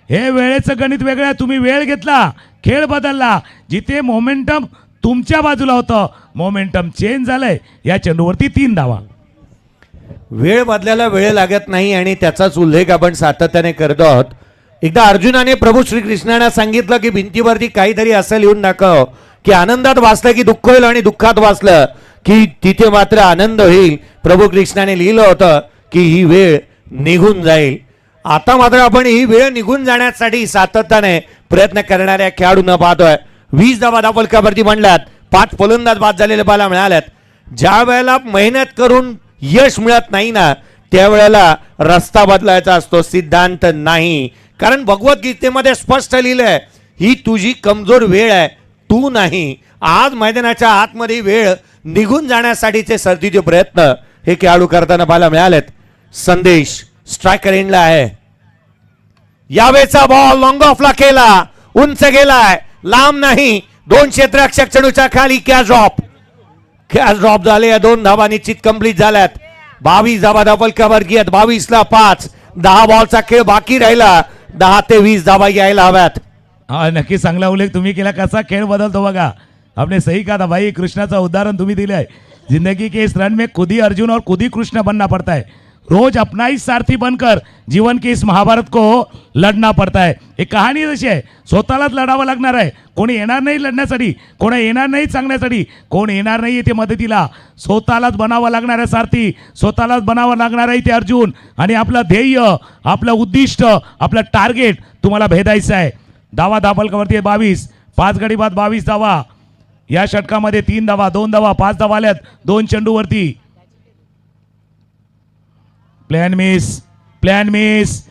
हे वेळेचं गणित वेगळं आहे. तुम्ही वेळ घेतला, खेळ बदलला. जिथे मोमेंटम तुमच्या बाजूला होतं, मोमेंटम चेंज झालंय. या चेंडूवरती 3 धावा. वेळ बदलायला वेळ लागत नाही आणि त्याचाच उल्लेख आपण सातत्याने करतो आहोत. एकदा अर्जुनाने प्रभू श्रीकृष्णाने सांगितलं की भिंतीवरती काहीतरी असं लिहून दाखव की आनंदात वाचलं की दुःख होईल आणि दुःखात वाचलं की तिथे मात्र आनंद होईल. प्रभू कृष्णाने लिहिलं होतं की ही वेळ निघून जाईल. आता मात्र आपण ही वेळ निघून जाण्यासाठी सातत्याने प्रयत्न करणाऱ्या खेळाडूंना पाहतोय. 20 धावा धावफलकावरती बनल्यात. 5 फलंदाज बाद झालेले पाहायला मिळाल्यात. ज्या वेळेला मेहनत करून यश मिळत नाही ना, त्यावेळेला रस्ता बदलायचा असतो, सिद्धांत नाही. कारण भगवद्गीतेमध्ये स्पष्ट लिहिलंय, ही तुझी कमजोर वेळ आहे, तू नाही. आज मैदानाच्या आतमध्ये वेळ निघून जाण्यासाठीचे सर्दीचे प्रयत्न हे खेळाडू करताना पाहायला मिळालेत. संदेश स्ट्रायकर एंडला आहे. यावेळेचा बॉल लॉंग ऑफला केला, उंच गेलाय, लांब नाही. 2 क्षेत्ररक्षक चेंडूच्या खाली कॅच ड्रॉप झाले. 2 धावा निश्चित कंप्लीट झाल्यात. 22 धावा धावफलकावरती आहेत. 22ला 5. 10 बॉलचा खेळ बाकी राहिला. 10 ते 20 धावा यायला हव्यात. हा नक्की चांगला उल्लेख तुम्ही केला. कसा खेळ बदलतो बघा. आपने सही कहा था भाई. कृष्णाचं उदाहरण तुम्ही दिलं आहे. जिंदगी के इस रण में खुद ही अर्जुन और खुद ही कृष्ण बनना पड़ता है. रोज अपना ही सारथी बनकर जीवन के इस महाभारत को लढना पड़ता है. एक कहाणी जशी आहे. स्वतःलाच लढावं लागणार आहे. कोणी येणार नाही लढण्यासाठी, कोणी येणार नाही सांगण्यासाठी, कोण येणार नाही इथे मदतीला. स्वतःलाच बनावं लागणार आहे सारथी, स्वतःलाच बनावं लागणार आहे इथे अर्जुन. आणि आपलं ध्येय, आपलं उद्दिष्ट, आपलं टार्गेट तुम्हाला भेदायचं आहे. धावा धापलकावरती 22, 5 गडी बाद 22 धावा. या षटकामध्ये 3 धावा, 2 धावा, 5 धावा आल्यात 2 चेंडूवरती. Plan miss.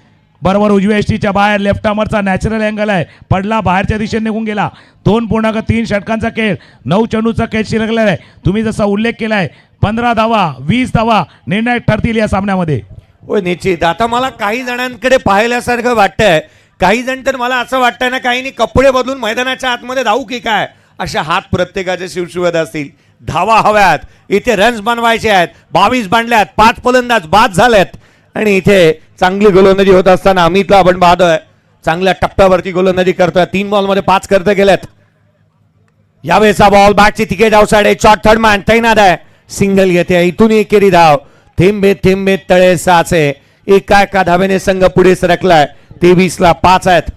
बरोबर उजव्या एसटीच्या बाहेर लेफ्ट आर्मरचा नॅचरल अँगल आहे. पडला, बाहेरच्या दिशेने निघून गेला. 2.3 षटकांचा खेळ, 9 चेंडूचा खेळ शिरकलेला आहे. तुम्ही जसा उल्लेख केला आहे 15 धावा, 20 धावा निर्णायक ठरतील या सामन्यामध्ये. हो निश्चित. आता मला काही जणांकडे पाहिल्यासारखं वाटतंय. काही जण तर मला असं वाटतंय ना काहींनी कपडे बदलून मैदानाच्या आतमध्ये धावू की काय, अशा हात प्रत्येकाचे शिवशिवत असतील. धावा हव्यात, इथे रन्स बनवायचे आहेत. 22 बांधल्यात, 5 फलंदाज बाद झालेत. आणि इथे चांगली गोलंदाजी होत असताना अमितला आपण पाहतोय चांगल्या टप्प्यावरती गोलंदाजी करतोय. 3 बॉलमध्ये 5 करते गेलेत. यावेळेचा बॉल बॅटची तिकेट आउटसाइड आहे. शॉर्ट थर्ड मॅन तैनात आहे. सिंगल घेते. इथून एकेरी धाव. थेंबे थेंबे तळे साचे. एका धावेने संघ पुढे सरकलाय. 23ला 5 आहेत.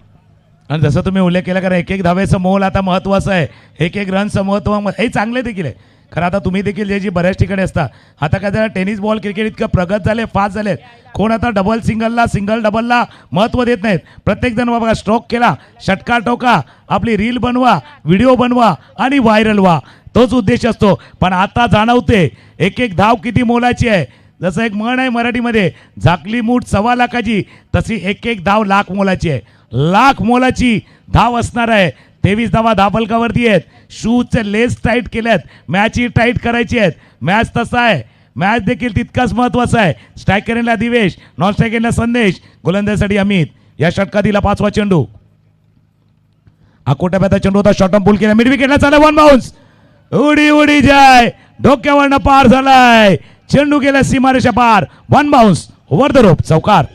आणि जसं तुम्ही उल्लेख केला कारण एक धावेचं मोल आता महत्त्वाचं आहे. एक रनचं महत्त्व हे चांगले देखील आहे. खरं आता तुम्ही देखील जे जी बऱ्याच ठिकाणी असता. आता काय जरा टेनिस बॉल क्रिकेट इतकं प्रगत झाले, फास्ट झाले. कोण आता डबल सिंगलला, सिंगल डबलला महत्त्व देत नाहीत. प्रत्येकजण बाबा स्ट्रोक केला, षटकार टोका, आपली रील बनवा, व्हिडिओ बनवा आणि व्हायरल व्हा, तोच उद्देश असतो. पण आता जाणवते एक धाव किती मोलाची आहे. जसं एक म्हण आहे मराठीमध्ये, झाकली मूठ 1.25 लाखाची, तशी एक धाव लाख मोलाची आहे. लाख मोलाची धाव असणार आहे. 23 धावा धापलकावरती आहेत. शूजचे लेस टाईट केल्यात. मॅच ही टाईट करायची आहेत. मॅच तसा आहे, मॅच देखील तितकाच महत्त्वाचा आहे. स्ट्रायकरला दिवेश, नॉन स्ट्रायकरला संदेश, गोलंदाजीसाठी अमित. या षटकातीला 5वा चेंडू. अकोट्याचा चेंडू होता. शॉर्ट पूल केला, मिड विकेटला चालला. 1 बाउन्स. उडी जाय, डोक्यावरनं पार झालाय. चेंडू गेला सीमारेषा पार. 1 बाउन्स ओव्हर द रोप. चौकार.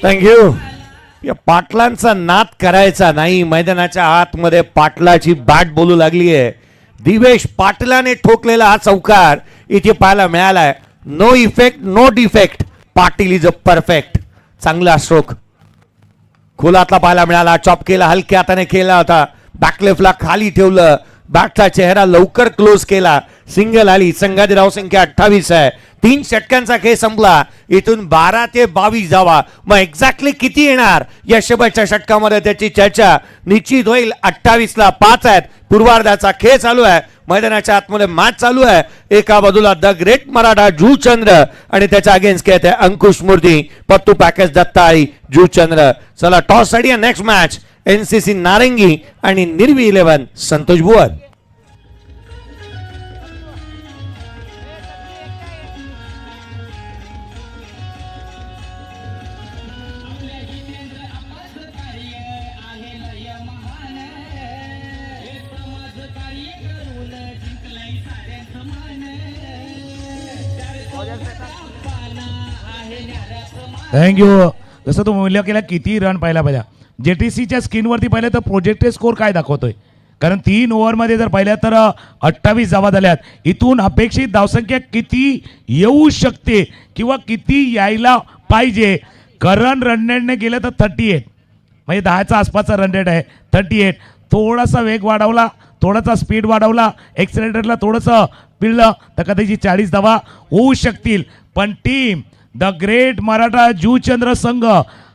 थँक्यू. या पाटलांचा नाद करायचा नाही. मैदानाच्या आतमध्ये पाटलाची बॅट बोलू लागली आहे. दिवेश पाटलाने ठोकलेला हा चौकार इथे पाहायला मिळालाय. No effect no defect. Patil is a perfect. चांगला स्ट्रोक खोलातला पाहायला मिळाला. चॉप केला, हलक्या हाताने केला होता. बॅकलेफ्टला खाली ठेवलं. बॅटचा चेहरा लवकर क्लोज केला. सिंगल आली. संघाची धावसंख्या 28 आहे. 3 षटकांचा खेळ संपला. इथून 12 ते 22 धावा. मग एक्झॅक्टली किती येणार या शेवटच्या षटकामध्ये त्याची चर्चा निश्चित होईल. 28ला 5 आहेत. पूर्वार्धाचा खेळ चालू आहे. मैदानाच्या आतमध्ये मॅच चालू आहे. एका बाजूला द ग्रेट मराठा जूचंद्र आणि त्याच्या अगेन्स्ट खेळत आहे अंकुश मूर्ती, पत्तू पॅकेज दत्ताळी, जूचंद्र. चला टॉस साठी नेक्स्ट मॅच एनसीसी नारंगी आणि निर्वी 11 संतोष भुवन. थँक्यू. जसं तुम्ही उल्लेख केला किती रन पाहिला पाहिजे. जेटीसीच्या स्क्रीनवरती पाहिलं तर प्रोजेक्टेड स्कोर काय दाखवतोय. कारण 3 ओव्हरमध्ये जर पाहिलं तर 28 धावा झाल्यात. इथून अपेक्षित धावसंख्या किती येऊ शकते किंवा किती यायला पाहिजे. करण रन रेटने गेलं तर 38 म्हणजे 10च्या आसपासचा रन रेट आहे. 38. थोडासा वेग वाढवला, थोडासा स्पीड वाढवला, एक्सेलेटरला थोडंसं पिळलं तर कदाचित 40 धावा होऊ शकतील. पण team the great Maratha Juchandra संघ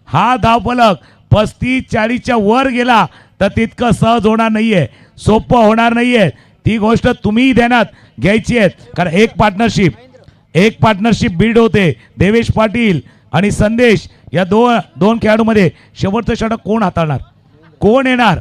हा धावफलक 35-40च्या वर गेला तर तितकं सहज होणार नाहीये, सोपं होणार नाहीये. ती गोष्ट तुम्ही ध्यानात घ्यायची आहे. कारण एक पार्टनरशिप बिल्ड होते. देवेश पाटील आणि संदेश या दोन खेळाडूमध्ये शेवटचं षटक कोण हाताळणार, कोण येणार.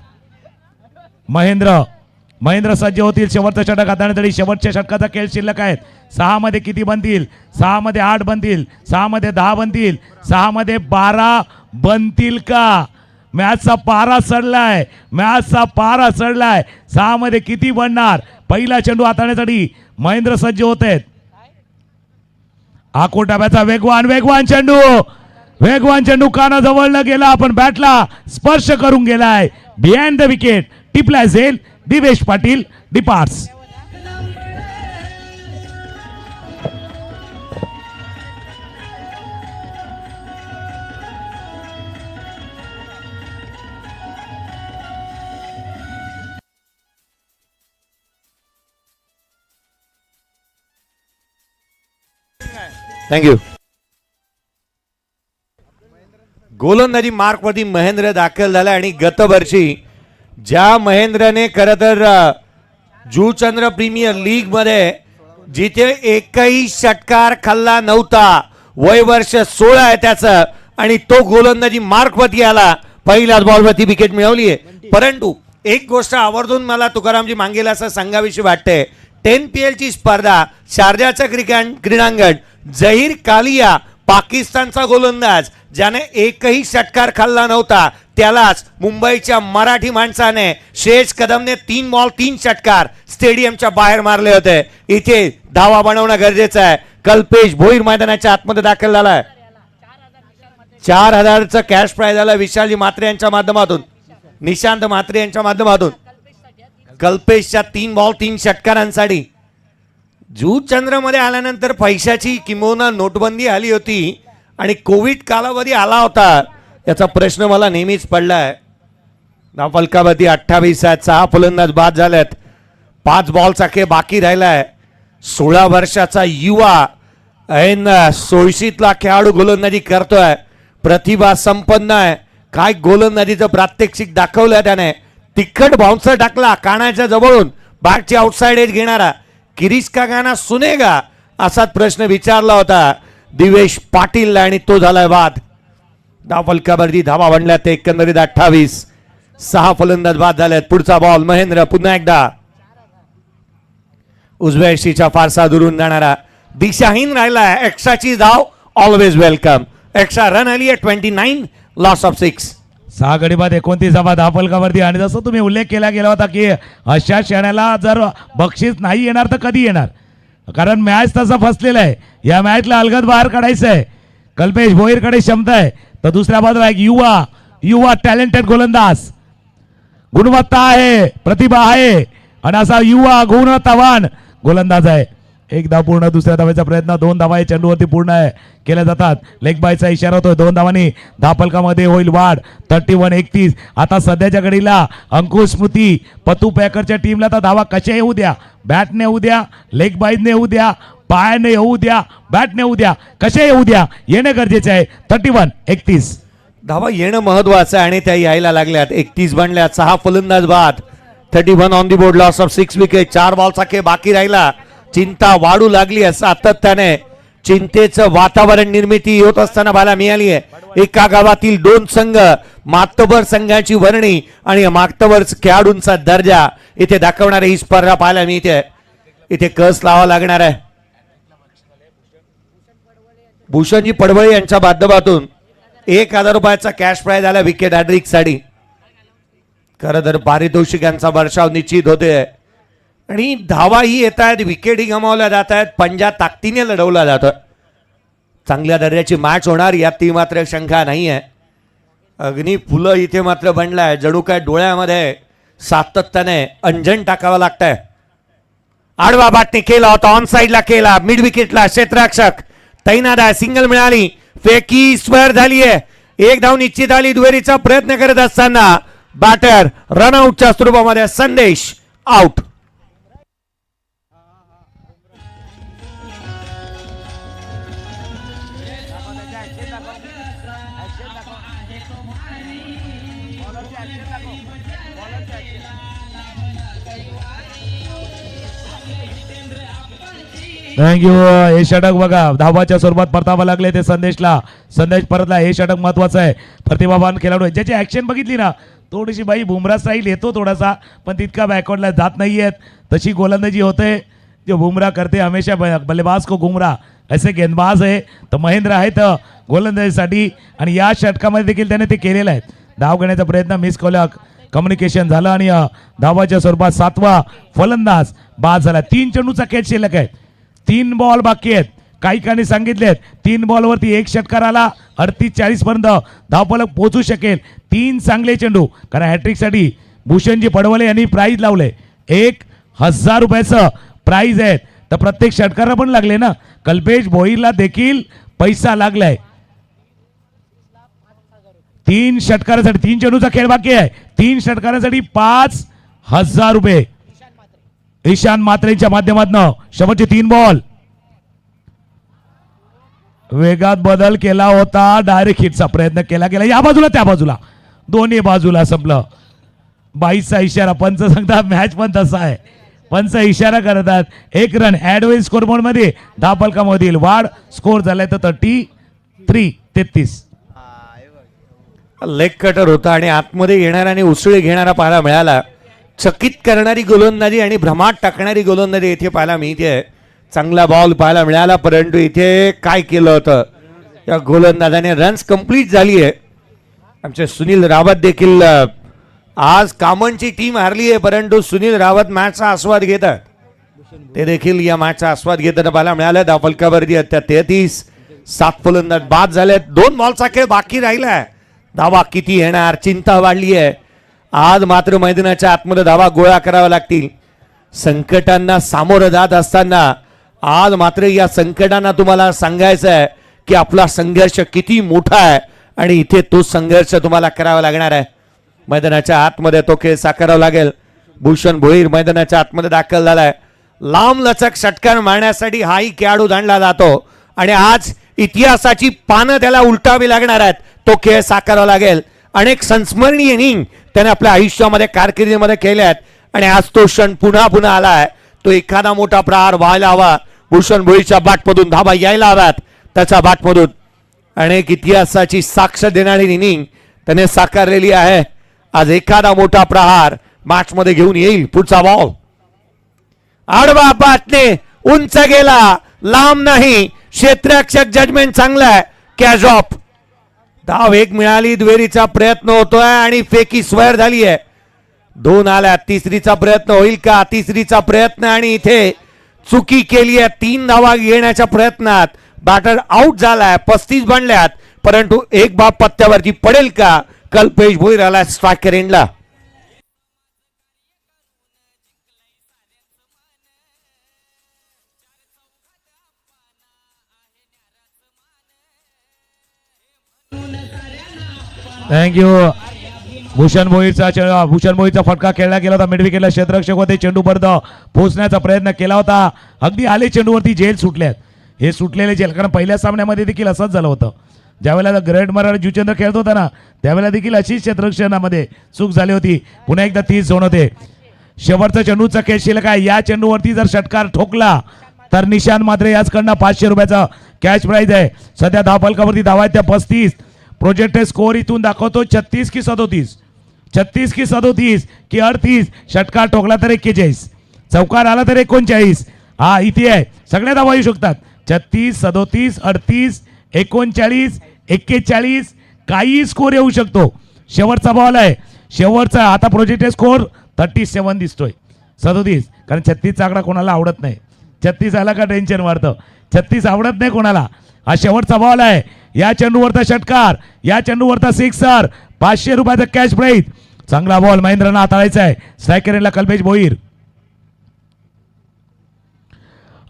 महेंद्र सज्ज होतील शेवटचं षटक हाताळण्यासाठी. शेवटच्या षटकाचा खेळ शिल्लक आहेत. 6 मध्ये किती बनतील, 6 मध्ये 8 बनतील, 6 मध्ये 10 बनतील, 6 मध्ये 12 बनतील का. मॅचचा पारा चढलाय, मॅचचा पारा चढलाय. 6 मध्ये किती बनणार? पहिला चेंडू हाताळण्यासाठी महेंद्र सज्ज होत आहेत. आकोटाब्याचा वेगवान चेंडू, वेगवान चेंडू कानाजवळ न गेला पण बॅटला स्पर्श करून गेलाय. बिहाइंड द विकेट टिपला झेल. दिवेश पाटील डिपार्ट्स. थँक्यू. गोलंदाजी मार्कवरती महेंद्र दाखल झाला आणि गत वर्षी ज्या महेंद्रने खरं तर जुचंद्र प्रीमियर लीग मध्ये जिथे एकही षटकार खाल्ला नव्हता, वय वर्ष 16 आहे त्याचं, आणि तो गोलंदाजी मार्कवरती आला, पहिल्याच बॉलवरती विकेट मिळवली आहे. परंतु एक गोष्ट आवर्जून मला तुकारामजी मांगेला असं सांगावीशी वाटते. 10 PL ची स्पर्धा, शारजाचं क्रीडांगण, जहीर कालिया पाकिस्तानचा गोलंदाज ज्याने एकही षटकार खाल्ला नव्हता, त्यालाच मुंबईच्या मराठी माणसाने श्रेयस कदमने 3 बॉल 3 षटकार स्टेडियमच्या बाहेर मारले होते. इथे धावा बनवणं गरजेचं आहे. कल्पेश भोईर मैदानाच्या आतमध्ये दाखल झालाय. 4000चं कॅश प्राइज आला विशालजी म्हात्रे यांच्या माध्यमातून, निशांत म्हात्रे यांच्या माध्यमातून. कल्पेशच्या 3 बॉल 3 षटकारांसाठी. जुचंद्रमध्ये आल्यानंतर पैशाची किंबहुना नोटबंदी आली होती आणि कोविड कालावधी आला होता, याचा प्रश्न मला नेहमीच पडलाय. फलकावरती 28 आहेत, 6 फलंदाज बाद झालेत, 5 बॉलचा खेळ बाकी राहिलाय. 16 वर्षाचा युवा ऐन 16ला खेळाडू गोलंदाजी करतोय, प्रतिभा संपन्न आहे. काय गोलंदाजीचं प्रात्यक्षिक दाखवलं त्याने. तिखट बाउन्सर टाकला कानाच्या जवळून, बॅटची आउटसाइड एज घेणारा. किरीश का गाना सुनेगा असाच प्रश्न विचारला होता दिवेश पाटील आणि तो झालाय बाद. फलकावरती धावा बनल्यात एकंदरीत 28. 6 फलंदाज बाद झालेत. पुढचा बॉल महेंद्र पुन्हा एकदा उजव्या यष्टीच्या फारसा दुरून जाणारा, दिशाहीन राहिला. एक्स्ट्राची धाव ऑलवेज वेलकम. एक्स्ट्रा रन आली आहे 29, लॉस ऑफ 6. 6 गडी बाद 29 धापलकावरती. आणि जसं तुम्ही उल्लेख केला गेला होता की अशा क्षणाला जर बक्षीस नाही येणार तर कधी येणार, कारण मॅच तसा फसलेला आहे. या मॅचला अलगद बाहेर काढायचं आहे. कल्पेश भोईरकडे क्षमता आहे, तर दुसऱ्या बाजूला एक युवा टॅलेंटेड गोलंदाज, गुणवत्ता आहे, प्रतिभा आहे, आणि असा युवा गुणवत्तावान गोलंदाज आहे. एक धाव पूर्ण, दुसऱ्या धावेचा प्रयत्न, 2 धावा चेंडूवरती पूर्ण केल्या जातात. लेग बायचा इशारा होतोय. 2 धावांनी धापलकामध्ये होईल वाढ. 31-31. आता सध्याच्या घडीला अंकुश स्मृती पतू पॅकरच्या टीमला तर धावा कशा येऊ द्या, बॅटने येऊ द्या, लेग बाईजने येऊ द्या, पायाने येऊ द्या, बॅटने येऊ द्या, कशा येऊ द्या, येणे गरजेचे आहे. 31-31. धावा येणं महत्वाचं आहे आणि त्या यायला लागल्यात. 31 बनल्यात. 6 फलंदाज बाद. 31 on the board, loss of 6 wicket. 4 बॉलचा खेळ बाकी राहिला. चिंता वाढू लागली आहे सातत्याने. चिंतेचं वातावरण निर्मिती होत असताना पाहायला मिळाली आहे. एका गावातील 2 संघ, मातबर संघाची वर्णी आणि मातबर खेळाडूंचा दर्जा इथे दाखवणारी ही स्पर्धा पाहायला मिळते. इथे कस लावा लागणार आहे. भूषणजी पडवळे यांच्या माध्यमातून 1000 रुपयाचा कॅश प्राइज आला विकेट हॅट्रिक साठी. खरं तर पारितोषिकांचा वर्षाव निश्चित होते आणि धावाही येत आहेत, विकेटही गमावल्या जात आहेत, पंजा ताकदीने लढवला जातं. चांगल्या दर्जाची मॅच होणार यातही मात्र शंका नाही आहे. अग्नी फुलं इथे मात्र बनलाय. जणू काय डोळ्यामध्ये सातत्याने अंजन टाकावं लागतंय. आडवा बाटने केला होता, ऑन साईडला केला, मिड विकेटला क्षेत्ररक्षक तैनात आहे. सिंगल मिळाली, फेकी स्क्वेअर झाली आहे. 1 धाव निश्चित आली. दुहेरीचा प्रयत्न करत असताना बॅटर रनआउटच्या स्वरूपामध्ये संदेश आउट. थँक्यू. हे षटक बघा धावाच्या स्वरूपात परतावा लागले ते संदेशला. संदेश परतला. हे षटक महत्वाचं आहे. प्रतिभावान खेळाडू आहे. ज्याची ऍक्शन बघितली ना, थोडीशी बाई बुमरा स्टाईल येतो थोडासा, पण तितका बॅकवर्डला जात नाहीयेत. तशी गोलंदाजी होते जो बुमरा करते हमेशा. बल्लेबाज को गुमरा ऐसे गेंदबाज आहे. तर महेंद्र आहेत गोलंदाजीसाठी आणि या षटकामध्ये देखील त्याने ते केलेलं आहे. धाव घेण्याचा प्रयत्न मिस केला, कम्युनिकेशन झालं आणि धावाच्या स्वरूपात 7वा फलंदाज बाद झाला. 3 चेंडूचा खेळ शिल्लक आहे, 3 बॉल बाकी आहेत. काही काणी सांगितलेत 3 बॉलवरती 1 षटकार आला 38-40 पर्यंत धावफलक पोहोचू शकेल. 3 चांगले चेंडू, कारण हॅट्रिकसाठी भूषणजी पडवले यांनी प्राईज लावले. 1000 रुपयाचं प्राईज आहे, तर प्रत्येक षटकाराला पण लागले ना. कल्पेश भोईरला देखील पैसा लागलाय. 3 षटकारासाठी 3 चेंडूचा खेळ बाकी आहे. 3 षटकारासाठी 5000 रुपये. ईशान मात्रेच्या माध्यमातून शेवटचे 3 बॉल. वेगात बदल केला होता, डायरेक्ट हिटचा प्रयत्न केला गेला या बाजूला त्या बाजूला, दोन्ही बाजूला संपलं. 22चा इशारा. पंच सांगतात मॅच पण तसा आहे, पंच इशारा करतात. 1 रन ऍडव्हान्स स्कोर बोर्ड मध्ये धावफलकामधील वाढ. स्कोर झालाय तर 33. लेग कटर होता आणि आतमध्ये येणारा आणि उसळी घेणारा पाहायला मिळाला. चकित करणारी गोलंदाजी आणि भ्रमात टाकणारी गोलंदाजी इथे पाहायला मिळते. चांगला बॉल पाहायला मिळाला, परंतु इथे काय केलं होतं या गोलंदाजाने. रन्स कंप्लीट झाली आहे. आमचे सुनील रावत देखील, आज कामनची टीम हारली आहे, परंतु सुनील रावत मॅचचा आस्वाद घेतात. ते देखील या मॅचचा आस्वाद घेताना पाहायला मिळालं. धावफलकावरती आता 33. 7 फलंदाज बाद झालेत. 2 बॉलचा खेळ बाकी राहिलाय. धावा किती येणार चिंता वाढली आहे. आज मात्र मैदानाच्या आतमध्ये धावा गोळा कराव्या लागतील. संकटांना सामोरं जात असताना आज मात्र या संकटांना तुम्हाला सांगायचं आहे की आपला संघर्ष किती मोठा आहे आणि इथे तो संघर्ष तुम्हाला करावा लागणार आहे. मैदानाच्या आतमध्ये तो खेळ साकारावा लागेल. भूषण भोईर मैदानाच्या आतमध्ये दाखल झालाय. लांब लचक षटकार मारण्यासाठी हाही खेळाडू दांडला जातो आणि आज इतिहासाची पानं त्याला उलटावी लागणार आहेत. तो खेळ साकारावा लागेल. अनेक संस्मरणीय इनिंग त्याने आपल्या आयुष्यामध्ये कारकिर्दीमध्ये केल्या आहेत आणि आज तो क्षण पुन्हा पुन्हा आलाय. तो एखादा मोठा प्रहार व्हायला हवा. भूषण भोईरच्या बॅटमधून धावा यायला हव्यात. त्याच्या बॅटमधून अनेक इतिहासाची साक्ष देणारी इनिंग त्याने साकारलेली आहे. आज एखादा मोठा प्रहार मॅच मध्ये घेऊन येईल. पुढचा बॉल आडवा पाटणे उंच गेला, लांब नाही. क्षेत्ररक्षक जजमेंट चांगला आहे. Catch of. धाव 1 मिळाली. दुहेरीचा प्रयत्न होतोय आणि फेकी स्क्वेअर झाली आहे. 2 आल्या. तिसरीचा प्रयत्न होईल का? तिसरीचा प्रयत्न आणि इथे चुकी केली आहे. 3 धावा घेण्याच्या प्रयत्नात बॅटर आउट झालाय. 35 बनल्यात, परंतु 1 बाब पत्त्यावरती पडेल का? कल्पेश भोईर आला स्ट्रायकर एंडला. थँक्यू. भूषण भोईरचा फटका खेळला गेला होता. मिडविकेटला क्षेत्ररक्षक होते. चेंडू पर्यंत पोहोचण्याचा प्रयत्न केला होता. अगदी आले चेंडूवरती जेल सुटल्यात. हे सुटलेले जेल, कारण पहिल्या सामन्यामध्ये देखील असंच झालं होतं. ज्यावेळेला ग्रेट मराठा जुचंद्र खेळत होता ना, त्यावेळेला देखील अशीच क्षेत्ररक्षणामध्ये चूक झाली होती. पुन्हा एकदा 30 झोन होते. शेवटचा चेंडूचा खेळ शिल्लक आहे. या चेंडूवरती जर षटकार ठोकला तर निशान मात्रे याचकडनं 500 रुपयाचा कॅश प्राईज आहे. सध्या धावफलकावरती धावा आहेत त्या 35. प्रोजेक्टेड स्कोर इथून दाखवतो 36 की 37, 36 की 37 की 38. षटकार ठोकला तर 41, चौकार आला तर 39. हा इथे आहे. सगळ्या धावा येऊ शकतात. 36, 37, 38, 39, 41. काही स्कोर येऊ शकतो. शेवटचा बॉल आहे. शेवटचा आता प्रोजेक्टेड स्कोर 37 दिसतोय. 37, कारण 36चा आकडा कोणाला आवडत नाही. 36 आला का टेन्शन वाढतं. 36 आवडत नाही कोणाला. हा शेवटचा बॉल आहे. या चेंडूवरचा षटकार, या चेंडूवरचा सिक्सर. 500 रुपयाचा कॅश प्राईज. चांगला बॉल महेंद्रना हाताळायचा आहे. स्ट्रायकरला कल्पेश भोईर.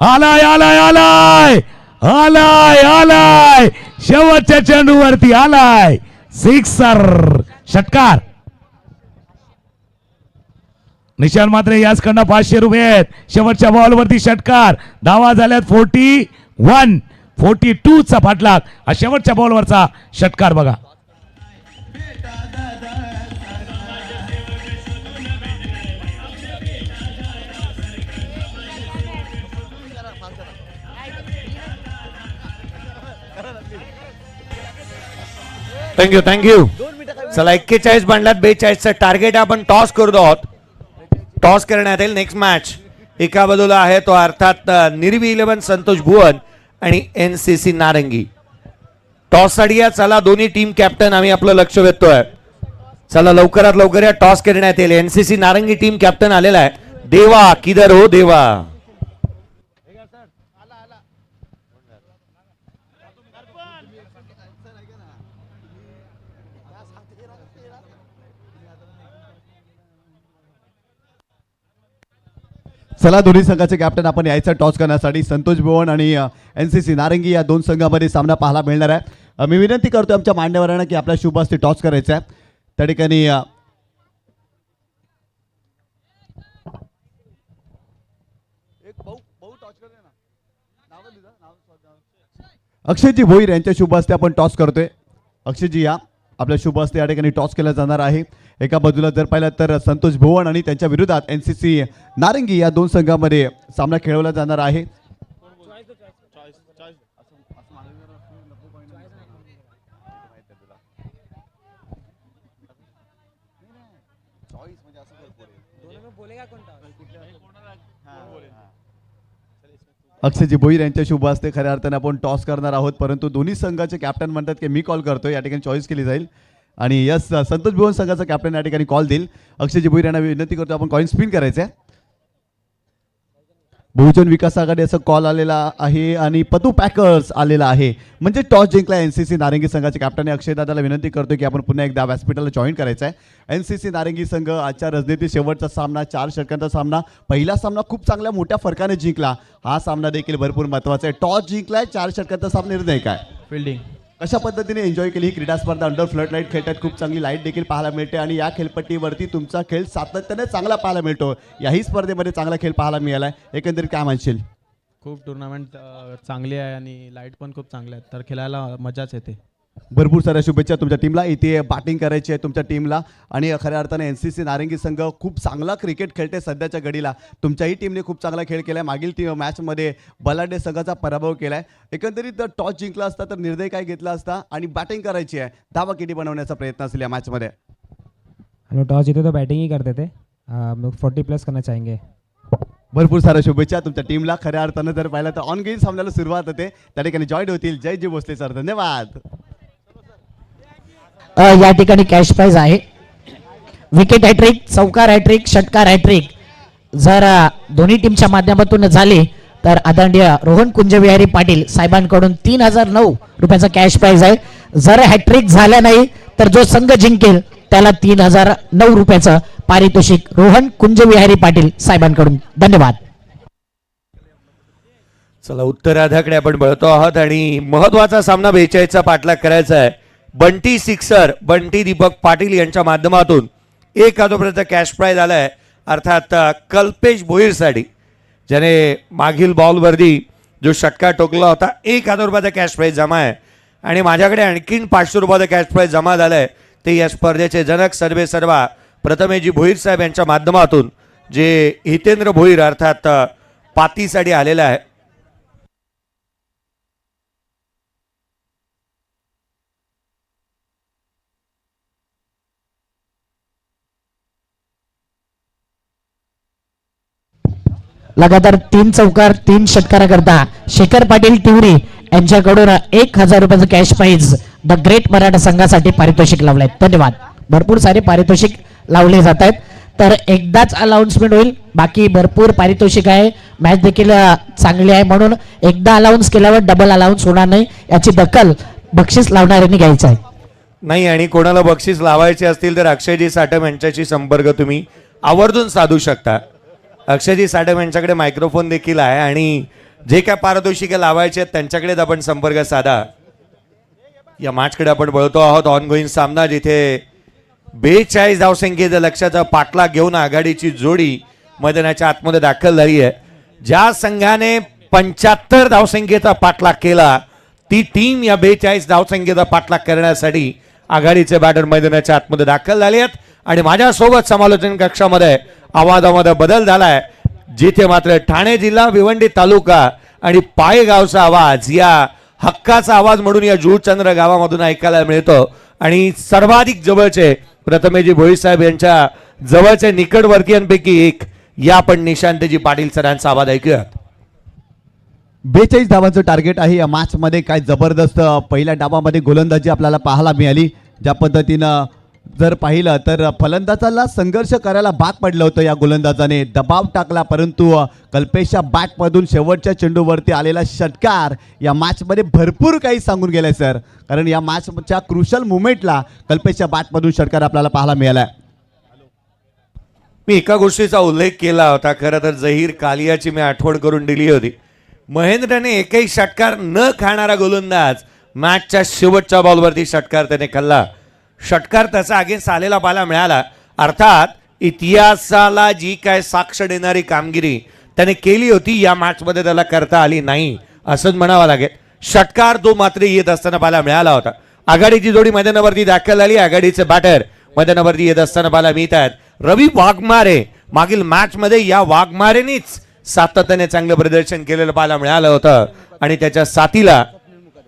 आलाय आलाय आलाय आलाय आलाय शेवटच्या चेंडूवरती आलाय सिक्सर. षटकार. निशान मात्र याचकडनं 500 रुपये आहेत. शेवटच्या बॉलवरती षटकार. धावा झाल्यात 41, 42चा पाठलाग. हा शेवटच्या बॉलवरचा षटकार बघा. थँक्यू. चला 41 बनलात. 42चं टार्गेट आपण टॉस करतो आहोत. टॉस करण्यात येईल. नेक्स्ट मॅच एका बाजूला आहे तो अर्थात निर्वी 11 संतोष भुवन आणि NCC नारंगी. टॉस साठी चला दोन्ही टीम कॅप्टन आम्ही आपलं लक्ष वेधतोय. चला लवकरात लवकर या टॉस करण्यात येईल. एनसीसी नारंगी टीम कॅप्टन आलेला आहे. देवा किधर हो देवा. चला दोन्ही संघाचे कॅप्टन आपण यायचं टॉस करण्यासाठी. संतोष भुवन आणि एनसीसी नारंगी या दोन संघामध्ये सामना पाहायला मिळणार आहे. मी विनंती करतो आमच्या मान्यवरांना की आपल्या शुभ हस्ते टॉस करायचं आहे. त्या ठिकाणी अक्षयजी भोईर यांच्या शुभ हस्ते आपण टॉस करतोय. अक्षयजी या आपल्या शुभ हस्ते या ठिकाणी टॉस केला जाणार आहे. एका बाजूला जर पाहिलं तर संतोष भुवन आणि त्यांच्या विरोधात एनसीसी नारंगी या दोन संघामध्ये सामना खेळवला जाणार आहे. अक्षयजी भोईर यांच्या शुभ हस्ते खऱ्या अर्थाने आपण टॉस करणार आहोत. परंतु दोन्ही संघाचे कॅप्टन म्हणतात की मी कॉल करतो, या ठिकाणी चॉईस केली जाईल आणि यस संतोष भुवन संघाचा कॅप्टन या ठिकाणी कॉल देईल. अक्षयजी भोईर यांना विनंती करतो आपण कॉइन स्पिन करायचं आहे. बहुजन विकास आघाडी असा कॉल आलेला आहे आणि पतू पॅकर्स आलेला आहे. म्हणजे टॉस जिंकला एनसीसी नारंगी संघाचे कॅप्टन अक्षय दादाला विनंती करतो की आपण पुन्हा एकदा व्यासपीठाला जॉईन करायचं आहे. एनसीसी नारंगी संघ आजच्या रणनीती शेवटचा सामना 4 षटकांचा सामना. पहिला सामना खूप चांगल्या मोठ्या फरकाने जिंकला. हा सामना देखील भरपूर महत्त्वाचा आहे. टॉस जिंकलाय, 4 षटकांचा सामना. निर्णय काय फिल्डिंग कशा पद्धतीने एन्जॉय केली ही क्रीडा स्पर्धा. अंडर फ्लड लाईट खेळतात, खूप चांगली लाईट देखील पाहायला मिळते आणि या खेळपट्टीवरती तुमचा खेळ सातत्याने चांगला पाहायला मिळतो. याही स्पर्धेमध्ये चांगला खेळ पाहायला मिळाला. एकंदरीत काय म्हणशील? खूप टुर्नामेंट चांगली आहे आणि लाईट पण खूप चांगले आहेत, तर खेळायला मजाच येते. भरपूर साऱ्या शुभेच्छा तुमच्या टीमला. इथे बॅटिंग करायची आहे तुमच्या टीमला आणि खऱ्या अर्थाने एनसीसी नारंगी संघ खूप चांगला क्रिकेट खेळते सध्याच्या घडीला. तुमच्याही टीमने खूप चांगला खेळ केला आहे. मागील मॅचमध्ये बलाढ्य संघाचा पराभव केला आहे. एकंदरीत टॉस जिंकला असता तर निर्णय काय घेतला असता आणि बॅटिंग करायची आहे, धावा किती बनवण्याचा प्रयत्न असेल या मॅचमध्ये? हम लोग टॉस जीते तो बैटिंग ही करते थे. हम लोग 40+ करना चाहेंगे. भरपूर साऱ्या शुभेच्छा तुमच्या टीमला. खऱ्या अर्थानं जर पाहिलं तर ऑन गेम सामन्याला सुरुवात होते, त्या ठिकाणी जॉईन होतील जयजी भोसले सर. धन्यवाद. या ठिकाणी कॅश प्राइज आहे. विकेट हॅट्रिक, चौकार हॅट्रिक, षटकार हॅट्रिक जर दोन्ही टीमच्या माध्यमातून झाले तर आदरणीय रोहन कुंजविहारी पाटील साहेबांकडून 3009 रुपयाचा कॅश प्राइज आहे. जर हॅट्रिक झाला नाही तर जो संघ जिंकेल त्याला 3009 रुपयाचं पारितोषिक रोहन कुंजविहारी पाटील साहेबांकडून. धन्यवाद. चला उत्तरार्धाकडे आपण वळतो आहोत आणि महत्वाचा सामना 42चा पाठलाग करायचा आहे. बंटी सिक्सर बंटी दीपक पाटील यांच्या माध्यमातून 1,000 कॅश प्राइज आलाय, अर्थात कल्पेश भोईरसाठी, ज्याने मागील बॉलवरती जो षटकार टोकला होता. 1,000 कॅश प्राइज जमा आहे आणि माझ्याकडे आणखीन 500 रुपयाचा कॅश प्राइज जमा झालाय. ते या स्पर्धेचे जनक सर्वे सर्वा प्रथमेजी भोईर साहेब यांच्या माध्यमातून, जे हितेंद्र भोईर अर्थात पातीसाठी आलेला आहे. लगातार 3 चौकार 3 षटकाराकरता शेखर पाटील तिवरी यांच्याकडून 1,000 रुपयाचं cash prize the great Maratha संघासाठी पारितोषिक लावलंय. धन्यवाद. भरपूर सारे पारितोषिक लावले जात आहेत, तर एकदाच अनाउन्समेंट होईल. बाकी भरपूर पारितोषिक आहे. मॅच देखील चांगली आहे, म्हणून एकदा अनाउन्स केल्यावर डबल अनाउन्स होणार नाही, याची दखल बक्षीस लावणाऱ्यांनी घ्यायचं आहे. नाही, आणि कोणाला बक्षीस लावायचे असतील तर अक्षयजी साठम यांच्याशी संपर्क तुम्ही आवर्जून साधू शकता. अक्षयजी साठम यांच्याकडे मायक्रोफोन देखील आहे आणि जे काय पारितोषिके लावायचे आहेत त्यांच्याकडेच आपण संपर्क साधा. या मॅचकडे आपण वळतो आहोत. ऑन गोईंग सामना जिथे 42 धावसंख्येच्या लक्ष्याचा पाठलाग घेऊन आघाडीची जोडी मैदानाच्या आतमध्ये दाखल झाली आहे. ज्या संघाने 75 धावसंख्येचा पाठलाग केला ती टीम या 42 धावसंख्येचा पाठलाग करण्यासाठी आघाडीचे बॅटर मैदानाच्या आतमध्ये दाखल झाले आहेत. आणि माझ्यासोबत समालोचन कक्षामध्ये आवाजामध्ये बदल झालाय, जिथे मात्र ठाणे जिल्हा, भिवंडी तालुका आणि पायगावचा आवाज, या हक्काचा आवाज म्हणून या जुळचंद्र गावामधून ऐकायला मिळतो. आणि सर्वाधिक जवळचे प्रथमेजी भोईर साहेब यांच्या जवळचे निकटवर्तीयांपैकी एक या आपण निशांतजी पाटील सरांचा आवाज ऐकूयात. 42 धावांचं टार्गेट आहे या मॅचमध्ये. काय जबरदस्त पहिल्या डावामध्ये गोलंदाजी आपल्याला पाहायला मिळाली. ज्या पद्धतीनं जर पाहिलं तर फलंदाजाला संघर्ष करायला भाग पडलं होतं या गोलंदाजाने, दबाव टाकला, परंतु कल्पेशच्या बॅटमधून शेवटच्या चेंडूवरती आलेला षटकार या मॅचमध्ये भरपूर काही सांगून गेलाय सर, कारण या मॅचच्या क्रुशल मुवमेंटला कल्पेशच्या बॅटमधून षटकार आपल्याला पाहायला मिळाला. मी एका गोष्टीचा उल्लेख केला होता, खरं तर जहीर कालियाची मी आठवण करून दिली होती. महेंद्रने एकही षटकार न खाणारा गोलंदाज मॅचच्या शेवटच्या बॉलवरती षटकार त्याने खाल्ला. षटकार त्याचा अगेन्स्ट आलेला पाहायला मिळाला. अर्थात इतिहासाला जी काय साक्ष देणारी कामगिरी त्याने केली होती या मॅचमध्ये त्याला करता आली नाही असंच म्हणावं लागेल. षटकार तो मात्र येत असताना पाहायला मिळाला होता. आघाडीची जोडी मैदानावरती दाखल झाली. आघाडीचे बॅटर मैदानावरती येत असताना पाहायला मिळत आहेत. रवी वाघमारे, मागील मॅचमध्ये या वाघमारेनीच सातत्याने चांगलं प्रदर्शन केलेलं पाहायला मिळालं होतं आणि त्याच्या साथीला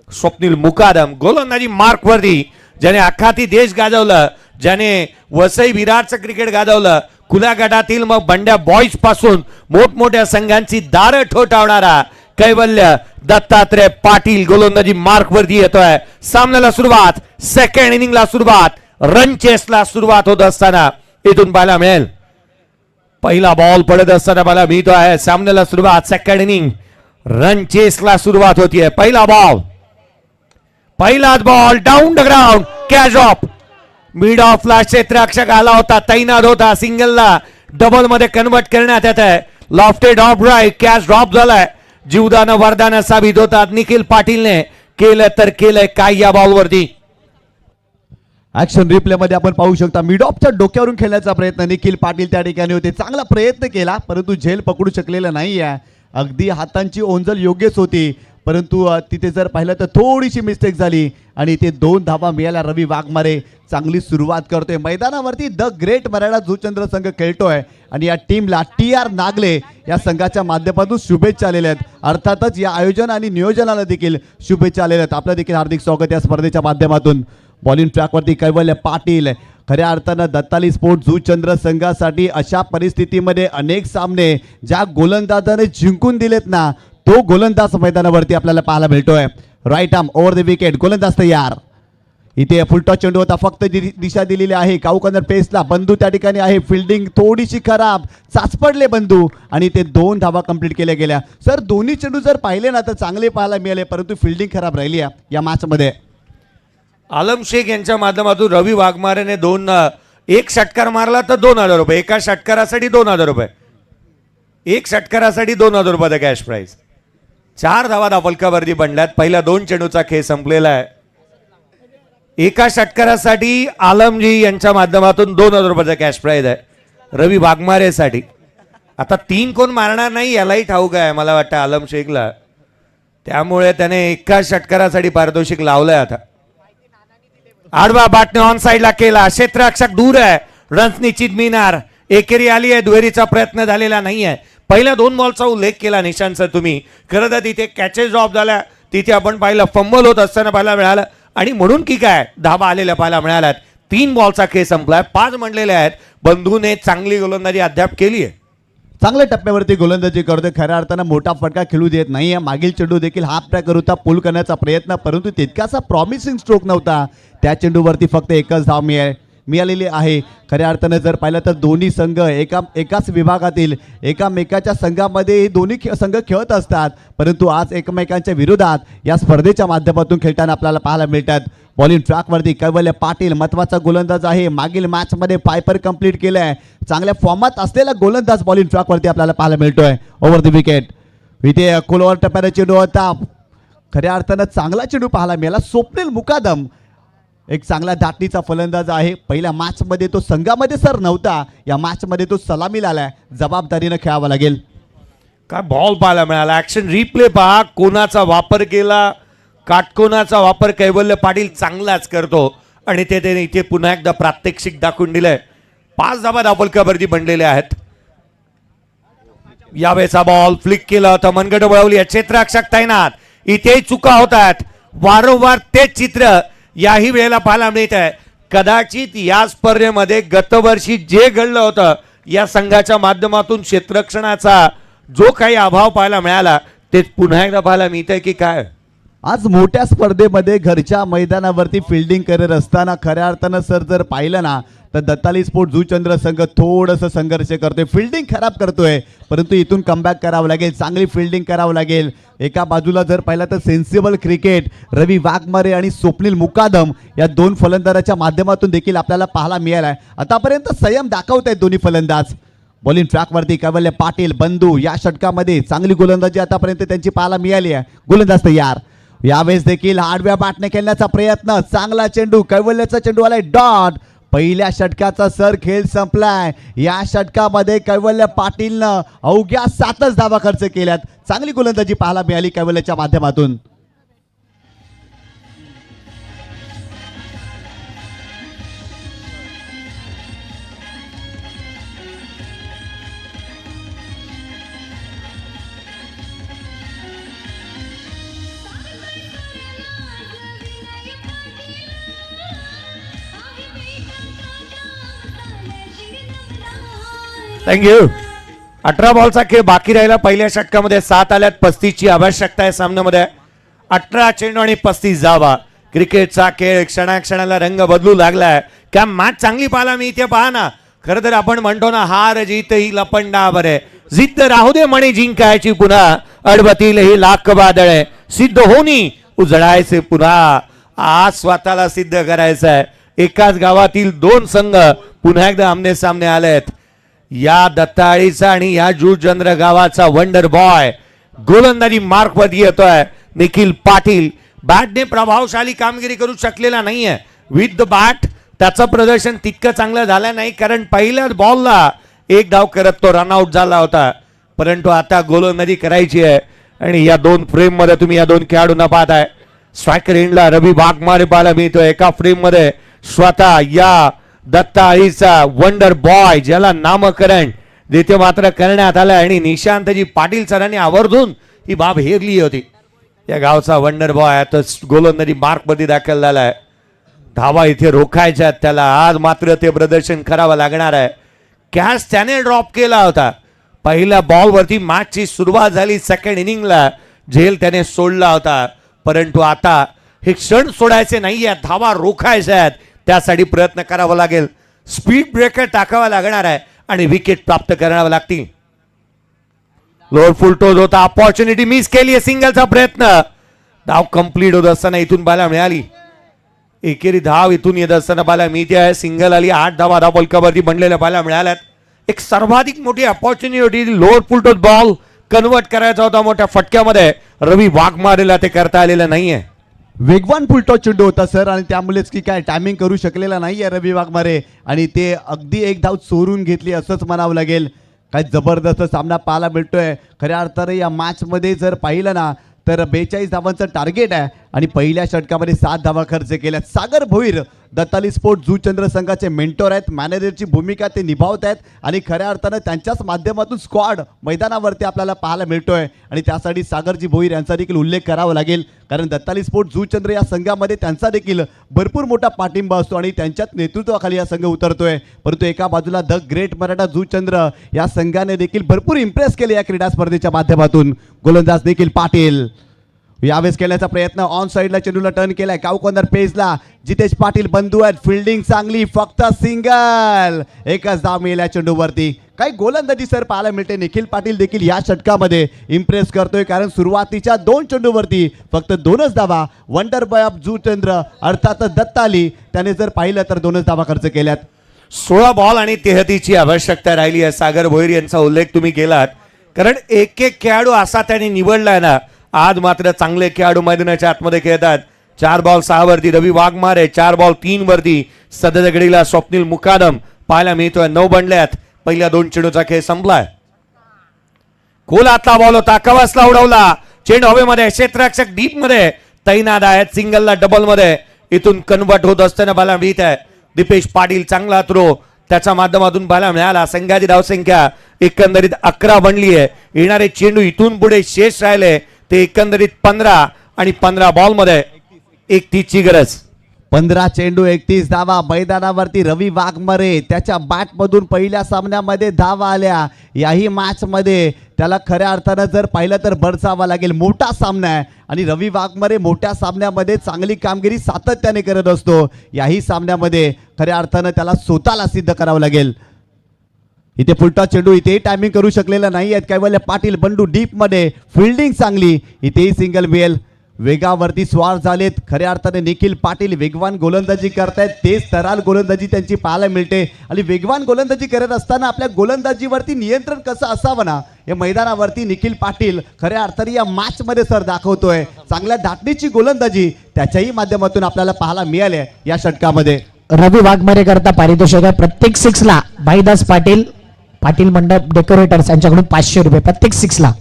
स्वप्नील मुकादम गोलंदाजी मार्कवरती, ज्याने अखाती देश गाजवलं, ज्याने वसई विराटचं क्रिकेट गाजवलं, खुल्या गटातील मग बंड्या बॉईज पासून मोठमोठ्या संघांची दारं ठोठावणारा कैवल्य दत्तात्रय पाटील गोलंदाजी मार्कवरती येतोय. सामन्याला सुरुवात, सेकंड इनिंगला सुरुवात, रन चेसला सुरुवात होत असताना इथून पाहायला मिळेल. पहिला बॉल पडत असताना मला मिळतो आहे. सामन्याला सुरुवात, सेकंड इनिंग, रन चेसला सुरुवात होतीये. पहिला बॉल, पहिलाच ball, down the ground, catch off. Mid ऑफला क्षेत्ररक्षक आला होता, तैनात होता, सिंगलला डबल मध्ये कन्वर्ट करण्यात येत आहे. Lofted off right, catch drop झालाय. जीवदानं वरदानं साबित होतात. निखिल पाटीलने केलं तर केलंय काय या बॉलवरती. ऍक्शन रिप्ले मध्ये आपण पाहू शकता मिड ऑफच्या डोक्यावरून खेळण्याचा प्रयत्न निखिल पाटील त्या ठिकाणी होते. चांगला प्रयत्न केला, परंतु झेल पकडू शकलेला नाही आहे. अगदी हातांची ओंजल योग्यच होती, परंतु तिथे जर पाहिलं तर थोडीशी मिस्टेक झाली आणि ते 2 धावा मिळाल्या. रवी वाघमारे चांगली सुरुवात करतोय. मैदानावरती द ग्रेट मराठा जुचंद्र संघ खेळतोय आणि या टीमला TR नागले या संघाच्या माध्यमातून शुभेच्छा आलेल्या आहेत. अर्थातच या आयोजन आणि नियोजनाला देखील शुभेच्छा आलेल्या आहेत. आपलं देखील हार्दिक स्वागत या स्पर्धेच्या माध्यमातून. बॉलिंग ट्रॅकवरती कैवल्य पाटील. खऱ्या अर्थानं दत्ताली स्पोर्ट जुचंद्र संघासाठी अशा परिस्थितीमध्ये अनेक सामने ज्या गोलंदाजाने जिंकून दिलेत ना, तो गोलंदाज मैदानावरती आपल्याला पाहायला मिळतोय. Right arm over the wicket, गोलंदाज तयार. इथे फुलटॉस चेंडू होता, फक्त दिशा दिलेली आहे काऊकर्नर पेसला. बंधू त्या ठिकाणी आहे. फिल्डिंग थोडीशी खराब, चाचपडले बंधू आणि ते 2 धावा कंप्लीट केल्या गेल्या. सर दोन्ही चेंडू जर पाहिले ना तर चांगले पाहायला मिळाले, परंतु फिल्डिंग खराब राहिली या मॅचमध्ये. आलम शेख यांच्या माध्यमातून रवी वाघमारेने एक षटकार मारला तर 2,000 रुपये. एका षटकारासाठी 2,000 रुपये. एक षटकारासाठी 2,000 रुपये कॅश प्राइज. 4 धावा फलकावरती बनल्यात. पहिल्या 2 चेंडूचा खेळ संपलेला आहे. एका षटकारासाठी आलमजी यांच्या माध्यमातून 2,000 रुपयाचा कॅश प्राइज आहे रवी वाघमारेसाठी. आता 3 कोण मारणार नाही यालाही ठाऊक आहे मला वाटतं आलम शेखला, त्यामुळे त्याने एका षटकारासाठी पारितोषिक लावलंय. आता आडवा बाटने ऑन साइडला केला, क्षेत्ररक्षक दूर आहे, रन्स निश्चित मिळणार. एकेरी आली आहे, दुहेरीचा प्रयत्न झालेला नाही आहे. पहिल्या 2 बॉलचा उल्लेख केला निशांत सर तुम्ही. खरं तर तिथे कॅचेस ड्रॉप झाल्या, तिथे आपण पाहिलं फंबल होत असताना पाहायला मिळालं आणि म्हणून की काय धाबा आलेल्या पाहायला मिळाल्यात. 3 बॉलचा खेळ संपलाय, 5 म्हणलेले आहेत. बंधूने चांगली गोलंदाजी अद्याप केली आहे. चांगल्या टप्प्यावरती गोलंदाजी करतोय. खऱ्या अर्थानं मोठा फटका खेळू देत नाही आहे. मागील चेंडू देखील हाफ ट्रॅकर होता, पूल करण्याचा प्रयत्न, परंतु तितकासा प्रॉमिसिंग स्ट्रोक नव्हता. त्या चेंडूवरती फक्त एकच धाव मिळालेली आहे. खऱ्या अर्थानं जर पाहिलं तर दोन्ही संघ एकाच विभागातील एकामेकाच्या संघामध्ये दोन्ही संघ खेळत असतात, परंतु आज एकमेकांच्या विरोधात या स्पर्धेच्या माध्यमातून खेळताना आपल्याला पाहायला मिळतात. बॉलिंग ट्रॅकवरती कैवल्य पाटील महत्त्वाचा गोलंदाज आहे. मागील मॅचमध्ये पायपर कंप्लीट केलंय. चांगल्या फॉर्मात असलेला गोलंदाज बॉलिंग ट्रॅकवरती आपल्याला पाहायला मिळतोय. Over the wicket. इथे खोलवर टप्प्याने चेंडू होता. खऱ्या अर्थानं चांगला चेंडू पाहायला मिळाला. स्वप्नील मुकादम एक चांगला धाटणीचा फलंदाज आहे. पहिल्या मॅचमध्ये तो संघामध्ये सर नव्हता, या मॅचमध्ये तो सलामीला आलाय. जबाबदारीनं खेळावं लागेल. काय बॉल पाहायला मिळाला. ऍक्शन रिप्ले पहा, कोणाचा वापर केला, काटकोनाचा वापर कैवल्य पाटील चांगलाच करतो आणि ते त्याने इथे पुन्हा एकदा प्रात्यक्षिक दाखवून दिलंय. 5 धावा धावफलकावरती बनलेले आहेत. यावेळेचा बॉल फ्लिक केला होता, मनगट वळवली आहे, क्षेत्ररक्षक तैनात. इथे चुका होत आहेत. वारंवार तेच चित्र याही वेळेला पाहायला मिळत आहे. कदाचित या स्पर्धेमध्ये गतवर्षी जे घडलं होतं या संघाच्या माध्यमातून क्षेत्ररक्षणाचा जो काही अभाव पाहायला मिळाला तेच पुन्हा एकदा पाहायला मिळतंय की काय. आज मोठ्या स्पर्धेमध्ये घरच्या मैदानावरती फिल्डिंग करत असताना खऱ्या अर्थानं सर जर पाहिलं ना तर दत्ताली स्पोर्ट जुचंद्र संघ थोडंसं संघर्ष करतोय, फिल्डिंग खराब करतोय, परंतु इथून कमबॅक करावं लागेल, चांगली फिल्डिंग करावं लागेल. एका बाजूला जर पाहिलं तर सेन्सिबल क्रिकेट रवी वाघमारे आणि स्वप्नील मुकादम या दोन फलंदाजाच्या माध्यमातून देखील आपल्याला पाहायला मिळाला. आतापर्यंत संयम दाखवत आहेत दोन्ही फलंदाज. बॉलिंग ट्रॅकवरती कैवल्य पाटील बंधू या षटकामध्ये चांगली गोलंदाजी आतापर्यंत त्यांची पाहायला मिळाली आहे. गोलंदाज तयार. यावेळेस देखील आडव्या बॅटने खेळण्याचा प्रयत्न, चांगला चेंडू, कैवल्याचा चेंडू आलाय डॉट. पहिल्या षटकाचा सर खेळ संपलाय. या षटकामध्ये कैवल्य पाटीलनं अवघ्या 7च धावा खर्च केल्यात. चांगली गोलंदाजी पाहायला मिळाली कैवल्याच्या माध्यमातून. थँक्यू. 18 बॉलचा खेळ बाकी राहिला. पहिल्या षटकामध्ये 7 आल्यात. 35 ची आवश्यकता आहे सामन्यामध्ये. 18 चेंडू आणि 35 धावा. क्रिकेटचा खेळ क्षणाक्षणाला रंग बदलू लागलाय. क्या मॅच चांगली पाहायला मिळते पहा ना. खरं तर आपण म्हणतो ना हार जीत ही लपंडावर आहे. जिद्द राहू दे म्हणे जिंकायची पुन्हा, अडवतील ही लाख वादळे, सिद्ध होनी उजळायचे पुन्हा. आज स्वतःला सिद्ध करायचं आहे. एकाच गावातील 2 संघ पुन्हा एकदा आमने सामने आलेत. या दत्ताळीचा आणि या जुचंद्र गावाचा वंडर बॉय गोलंदाजी मार्क मध्ये येतोय. निखिल पाटील बॅटने प्रभावशाली कामगिरी करू शकलेला नाहीये. विथ द बॅट त्याचं प्रदर्शन तितकं चांगलं झालं नाही, कारण पहिल्याच बॉलला 1 धाव करत तो रनआउट झाला होता. परंतु आता गोलंदाजी करायची आहे आणि या 2 फ्रेम मध्ये तुम्ही या 2 खेळाडूंना पाहताय. स्ट्रायकर एंडला रवी वाघमारे पाहायला मिळतोय. एका फ्रेम मध्ये स्वतः या दत्ताळीचा वंडर बॉय ज्याला नामकरण देते मात्र करण्यात आलं आणि निशांतजी पाटील सरांनी आवर्जून ही बाब हेरली होती. या गावचा वंडर बॉय आता गोलंदाजी मार्क मध्ये दाखल झालाय. धावा इथे रोखायच्या त्याला. आज मात्र ते प्रदर्शन करावं लागणार आहे. कॅच त्याने ड्रॉप केला होता. पहिल्या बॉलवरती मॅचची सुरुवात झाली. सेकंड इनिंगला झेल त्याने सोडला होता. परंतु आता हे क्षण सोडायचे नाहीये, धावा रोखायच्या आहेत. त्यासाठी प्रयत्न करावा लागेल. स्पीड ब्रेकर टाकावा लागणार आहे आणि विकेट प्राप्त करावं लागतील. लोअर फुल टोज होता. अपॉर्च्युनिटी मिस केली आहे. सिंगलचा प्रयत्न. धाव कंप्लीट होत असताना इथून बाला मिळाली. एकेरी धाव इथून येत असताना बाला मिळते आहे. सिंगल आली. 8 धावा धाव फलकावरती बनलेल्या बाला मिळाल्यात. एक सर्वाधिक मोठी अपॉर्च्युनिटी लोअर फुल टोज बॉल कन्वर्ट करायचा होता मोठ्या फटक्यामध्ये. रवी वाघमारेला ते करता आलेलं नाहीये. वेगवान फुलटॉस चेंडू होता सर आणि त्यामुळेच की काय टायमिंग करू शकलेला नाही आहे रवी वाघमारे आणि ते अगदी 1 धाव चोरून घेतली असंच म्हणावं लागेल. काय जबरदस्त सामना पाहायला मिळतोय. खऱ्या अर्थाने या मॅचमध्ये जर पाहिलं ना तर 42 धावांचं टार्गेट आहे आणि पहिल्या षटकामध्ये 7 धावा खर्च केल्या. सागर भोईर दत्ताली स्पोर्ट जुचंद्र संघाचे मेंटोर आहेत. मॅनेजरची भूमिका ते निभावत आहेत आणि खऱ्या अर्थानं त्यांच्याच माध्यमातून स्क्वॉड मैदानावरती आपल्याला पाहायला मिळतोय आणि त्यासाठी सागरजी भोईर यांचा देखील उल्लेख करावा लागेल, कारण दत्ताली स्पोर्ट जुचंद्र या संघामध्ये त्यांचा देखील भरपूर मोठा पाठिंबा असतो आणि त्यांच्याच नेतृत्वाखाली हा संघ उतरतोय. परंतु एका बाजूला द ग्रेट मराठा जुचंद्र या संघाने देखील भरपूर इम्प्रेस केले या क्रीडा स्पर्धेच्या माध्यमातून. गोलंदाज देखील पाटील यावेळेस केल्याचा प्रयत्न. ऑन साईडला चेंडूला टर्न केलाय. काव कॉर्नर पेजला जितेश पाटील बंधू आहेत. फिल्डिंग चांगली, फक्त सिंगल. एकच धाव मिळाल्या चेंडूवरती. काही गोलंदाजी सर पाहायला मिळते. निखिल पाटील देखील या षटकामध्ये इम्प्रेस करतोय, कारण सुरुवातीच्या 2 चेंडूवरती फक्त 2च धावा. वंडर बॉय ऑफ जुचंद्र अर्थातच दत्ताली त्याने जर पाहिलं तर 2च धावा खर्च केल्यात. 16 बॉल आणि 33ची आवश्यकता राहिली आहे. सागर भोईर यांचा उल्लेख तुम्ही केलात, कारण एक खेळाडू असा त्याने निवडलाय ना. आज मात्र चांगले खेळाडू मैदानाच्या आतमध्ये खेळतात. 4 बॉल 6 वरती रवी वाघमारे, 4 बॉल 3 वरती सदगडीला स्वप्नील मुकादम पाहायला मिळतोय. 9 बनल्यात. पहिल्या 2 चेंडूचा खेळ संपलाय. खोलातला बॉल होता, कवसला उडवला. चेंडू हवेमध्ये, क्षेत्ररक्षक डीप मध्ये तैनात आहेत. सिंगलला डबल मध्ये इथून कन्वर्ट होत असताना बाला मिळत आहे. दीपेश पाटील चांगला थ्रो त्याच्या माध्यमातून बाला मिळाला. संघाची धावसंख्या एकंदरीत 11 बनली आहे. येणारे चेंडू इथून पुढे शेष राहिले ते एकंदरीत 15 आणि 15 बॉल मध्ये 31ची गरज. 15 चेंडू 31 धावा. मैदानावरती रवी वाघमारे त्याच्या बॅटमधून पहिल्या सामन्यामध्ये धावा आल्या. याही मॅचमध्ये त्याला खऱ्या अर्थानं जर पाहिलं तर बरसावं लागेल. मोठा सामना आहे आणि रवी वाघमारे मोठ्या सामन्यामध्ये चांगली कामगिरी सातत्याने करत असतो. याही सामन्यामध्ये खऱ्या अर्थानं त्याला स्वतःला सिद्ध करावं लागेल. इथे फुलटा चेंडू, इथे टायमिंग करू शकलेला नाही आहेत कैवल्य पाटील. बंडू डीप मध्ये फिल्डिंग चांगली. इथेही सिंगल बेल. वेगावरती स्वार झालेत खऱ्या अर्थाने निखिल पाटील. वेगवान गोलंदाजी करतायत. तेच तराल गोलंदाजी त्यांची पाहायला मिळते आणि वेगवान गोलंदाजी करत असताना आपल्या गोलंदाजीवरती नियंत्रण कसं असावं ना या मैदानावरती निखिल पाटील खऱ्या अर्थाने या मॅच मध्ये सर दाखवतोय. चांगल्या धाटणीची गोलंदाजी त्याच्याही माध्यमातून आपल्याला पाहायला मिळाली या षटकामध्ये. रवी वाघमारे करता पारितोषिक आहे प्रत्येक 6 ला. भाईदास पाटील, पाटील मंडप डेकोरेटर्स यांच्याकडून 500 रुपये प्रत्येक 6 ला.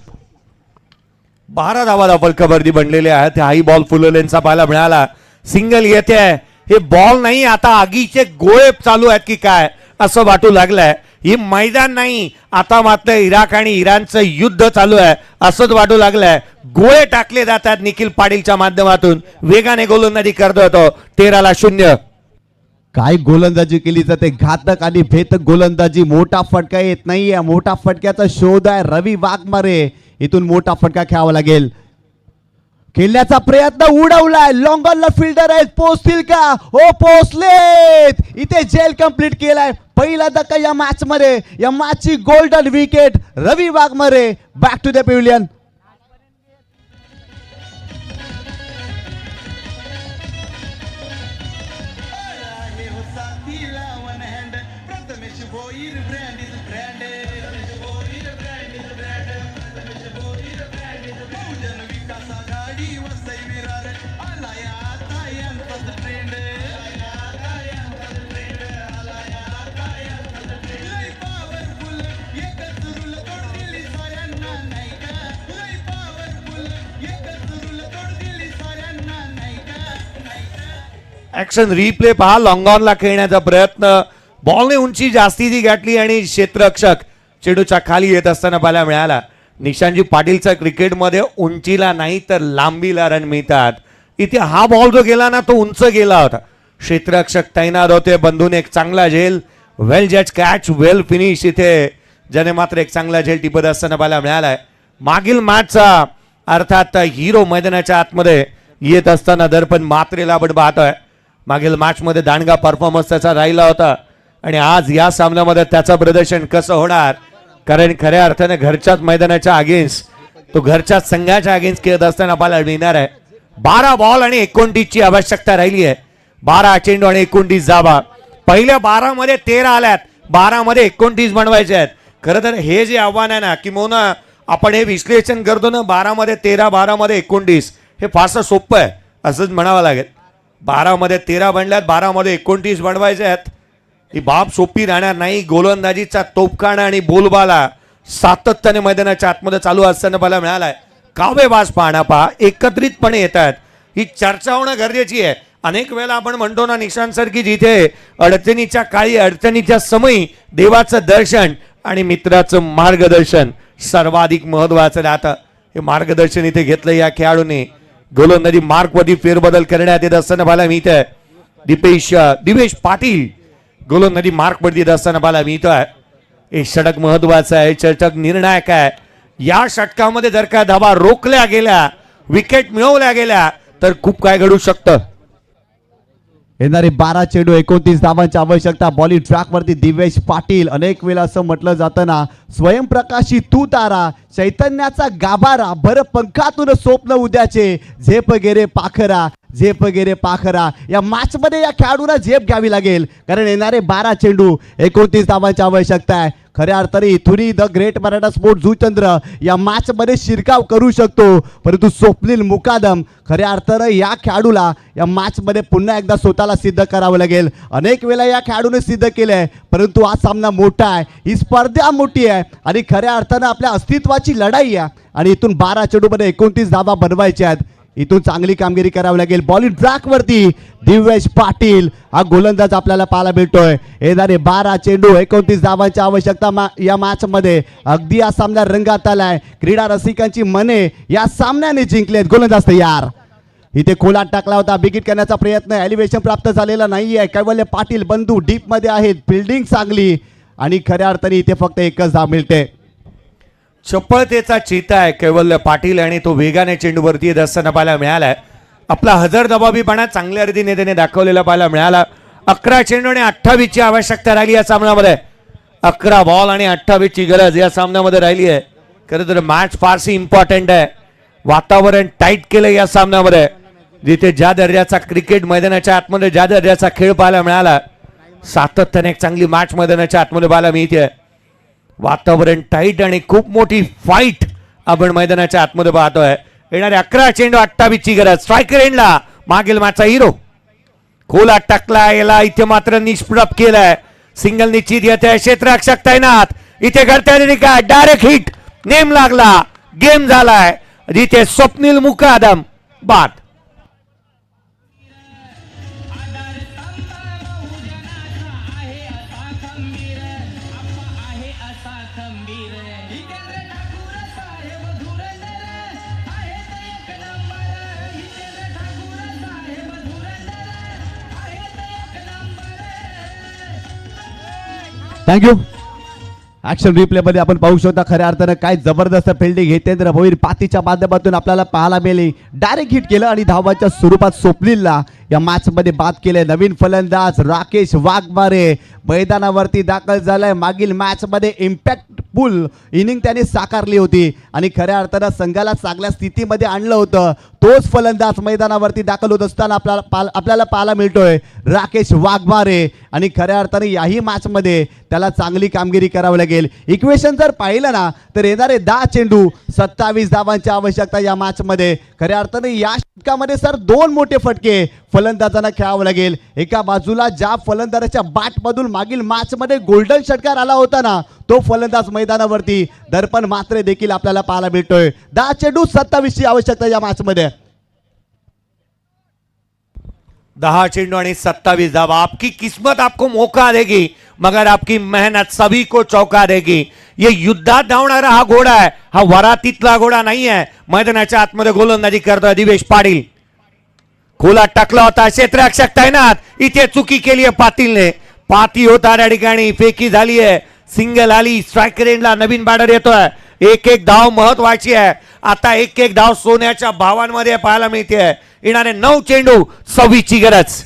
12 धावा फलकावरती बनलेले आहेत. हाही बॉल फुललेंचा पाहायला मिळाला. सिंगल येते आहे. हे बॉल नाही, आता आगीचे गोळे चालू आहेत की काय असं वाटू लागलंय. ही मैदान नाही, आता मात्र इराक आणि इराणचं युद्ध चालू आहे असंच वाटू लागलंय. गोळे टाकले जातात निखिल पाटीलच्या माध्यमातून. वेगाने गोलंदाजी करतो तो. 13-0. काय गोलंदाजी केली जाते. घातक आणि भेदक गोलंदाजी. मोठा फटका येत नाहीये. मोठा फटक्याचा शोध आहे रवी वाघमारे. इथून मोठा फटका खेळावा लागेल. खेळण्याचा प्रयत्न उडवलाय. लॉंगॉनला फिल्डर आहेत. पोहोचतील का? हो पोहोचलेत. इथे जेल कंप्लीट केलाय. पहिला धक्का या मॅच मध्ये. या मॅचची golden wicket Ravi Waghmare. Back to the pavilion. Action replay पहा. लॉंगॉनला खेळण्याचा प्रयत्न. बॉलने उंची जास्तीची गाठली आणि क्षेत्ररक्षक चेंडूच्या खाली येत असताना पाहायला मिळाला. निशांजी पाटीलचा क्रिकेटमध्ये उंचीला नाही तर लांबीला रन मिळतात. इथे हा बॉल जो गेला ना तो उंच गेला होता. क्षेत्ररक्षक तैनात होते. बंधून एक चांगला झेल. वेल जज कॅच, वेल फिनिश. इथे ज्याने मात्र एक चांगला झेल टिपत असताना पाहायला मिळालाय. मागील मॅचचा अर्थात हिरो मैदानाच्या आतमध्ये येत असताना दर्पण मात्रेला आपण पाहतोय. मागील मॅच मध्ये दांडगा परफॉर्मन्स त्याचा राहिला होता आणि आज या सामन्यामध्ये त्याचं प्रदर्शन कसं होणार, कारण खऱ्या अर्थाने घरच्याच मैदानाच्या अगेन्स्ट तो घरच्याच संघाच्या अगेन्स्ट खेळत असताना आपल्याला मिळणार आहे. 12 बॉल आणि 29 ची आवश्यकता राहिली आहे. 12 चेंडू आणि 29 धावा. पहिल्या 12 मध्ये 13 आल्यात. 12 मध्ये 29 बनवायचे आहेत. खरं तर हे जे आव्हान आहे ना किंवा आपण हे विश्लेषण करतो ना 12 मध्ये 13 12 मध्ये 29 हे फारसं सोपं आहे असंच म्हणावं लागेल. 12 मध्ये 13 बनल्यात, 12 मध्ये 29 बनवायचे आहेत. ही बाब सोपी राहणार नाही. गोलंदाजीचा तोफखाना आणि बोलबाला सातत्याने मैदानाच्या आतमध्ये चालू असताना मला मिळालाय. कावेबाज पाहणा पहा एकत्रितपणे येतात. ही चर्चा होणं गरजेची आहे. अनेक वेळेला आपण म्हणतो ना निशांत सर की जिथे अडचणीच्या काळी अडचणीच्या समयी देवाचं दर्शन आणि मित्राचं मार्गदर्शन सर्वाधिक महत्वाचं राहतं. हे मार्गदर्शन इथे घेतलं या खेळाडूने. गोलंदाजी मार्कवरती फेरबदल करण्यात येत असताना पाहायला मिळतंय. दिवेश पाटील गोलंदाजी मार्कवरती येत असताना पाहायला मिळतोय. हे षटक महत्वाचं आहे. षटक निर्णायक आहे. या षटकामध्ये जर का धावा रोखल्या गेल्या, विकेट मिळवल्या गेल्या तर खूप काय घडू शकतं. येणारे 12 चेंडू 29 धावांची आवश्यकता. बॉलिंग ट्रॅकवरती दिवेश पाटील. अनेक वेळा असं म्हटलं जातं ना, स्वयंप्रकाशी तू तारा, चैतन्याचा गाभारा, भर पंखातून स्वप्न उद्याचे, झेप गेरे पाखरा, झेप गेरे पाखरा. या मॅच मध्ये या खेळाडूला झेप घ्यावी लागेल, कारण येणारे 12 चेंडू 29 धावांची आवश्यकता आहे. खऱ्या अर्थाने इथूनही the great Maratha sport Juchandra या मॅच मध्ये शिरकाव करू शकतो, परंतु स्वप्नील मुकादम खऱ्या अर्थाने या खेळाडूला या मॅच मध्ये पुन्हा एकदा स्वतःला सिद्ध करावं लागेल. अनेक वेळा या खेळाडूने सिद्ध केलंय, परंतु हा सामना मोठा आहे, ही स्पर्धा मोठी आहे आणि खऱ्या अर्थाने आपल्या अस्तित्वाची लढाई आहे आणि इथून 12 चेंडू मध्ये 29 धावा बनवायच्या आहेत. इथून चांगली कामगिरी करावी लागेल. बॉलिंग ट्रॅकवरती दिवेश पाटील हा गोलंदाज आपल्याला पाहायला मिळतोय. येणारे 12 चेंडू 29 धावांची आवश्यकता या मॅच मध्ये. अगदी हा सामना रंगात आलाय. क्रीडा रसिकांची मने या सामन्याने जिंकलेत. गोलंदाज तयार. इथे खोलात टाकला होता, बिगिट करण्याचा प्रयत्न, एलिव्हेशन प्राप्त झालेला नाहीये. कैवल्य पाटील बंधू डीप मध्ये आहेत, फिल्डिंग चांगली आणि खऱ्या अर्थाने इथे फक्त एकच धाव मिळते. चपळतेचा चीता आहे कैवल्य पाटील आणि तो वेगाने चेंडूवरती येत असताना पाहायला मिळालाय. आपला हजर दबाबीपणा चांगल्या रीतीने त्याने दाखवलेला पाहायला मिळाला. 11 चेंडू आणि 28 ची आवश्यकता राहिली या सामन्यामध्ये. 11 बॉल आणि 28 ची गरज या सामन्यामध्ये राहिली आहे. खरं तर मॅच फारशी इम्पॉर्टंट आहे. वातावरण टाईट केलं या सामन्यामध्ये, जिथे ज्या दर्जाचा क्रिकेट मैदानाच्या आतमध्ये ज्या दर्जाचा खेळ पाहायला मिळाला, सातत्याने एक चांगली मॅच मैदानाच्या आतमध्ये पाहायला मिळते. वातावरण टाईट आणि खूप मोठी फाईट आपण मैदानाच्या आतमध्ये पाहतोय. येणारे 11 चेंडू 28 ची गरज. स्ट्रायकर एंडला मागील मॅचचा हिरो खोलात टाकला, याला इथे मात्र निष्प्रभ केलाय. सिंगल निश्चित येते, क्षेत्ररक्षक तैनात. इथे घडते काय डायरेक्ट हिट, नेम लागला, गेम झालाय. जिथे स्वप्नील मुकादम बाद. थँक्यू. ऍक्शन रिप्ले मध्ये आपण पाहू शकता खऱ्या अर्थानं काय जबरदस्त फिल्डिंग हितेंद्र भोईर पातीच्या माध्यमातून आपल्याला पाहायला मिळाली. डायरेक्ट हिट केलं आणि धावाच्या स्वरूपात स्वप्नीलला या मॅच मध्ये बाद केले. नवीन फलंदाज राकेश वाघमारे मैदानावरती दाखल झालाय. मागील मॅच मध्ये इम्पॅक्टफुल इनिंग त्याने साकारली होती आणि खऱ्या अर्थानं संघाला चांगल्या स्थितीमध्ये आणलं होतं. तोच फलंदाज मैदानावरती दाखल होत असताना आपल्याला पाहायला मिळतोय राकेश वाघमारे आणि खऱ्या अर्थाने याही मॅच मध्ये त्याला चांगली कामगिरी करावी लागेल. इक्वेशन जर पाहिलं ना तर येणारे 10 चेंडू 27 धावांची आवश्यकता या मॅच मध्ये. खऱ्या अर्थाने या षटकामध्ये सर 2 मोठे फटके फलंदाजांना खेळावं लागेल. एका बाजूला ज्या फलंदाजाच्या बॅटमधून मागील मॅच मध्ये गोल्डन षटकार आला होता ना, तो फलंदाज मैदानावरती दर्पण मात्रे देखील आपल्याला पाहायला मिळतोय. 10 चेंडू 27 ची आवश्यकता या मॅच मध्ये. 10 चेंडू आणि 27 धावा. आपकी किस्मत आपको मौका देगी, मगर आपकी मेहनत सभी को चौका देगी. ये युद्धात धावणारा हा घोडा आहे, हा वरातीतला घोडा नाही आहे. मैदानाच्या आतमध्ये गोलंदाजी करतोय दिवेश पाटील. खोलात टाकला होता, क्षेत्ररक्षक तैनात. इथे चुकी केली आहे पाटीलने. पाती होता त्या ठिकाणी, फेकी झाली आहे, सिंगल आली. स्ट्रायकर एंडला नवीन बॅटर येतोय. एक एक धाव महत्वाची आहे. आता एक एक धाव सोन्याच्या भावांमध्ये पाहायला मिळते. येणारे 9 चेंडू 26 ची गरज.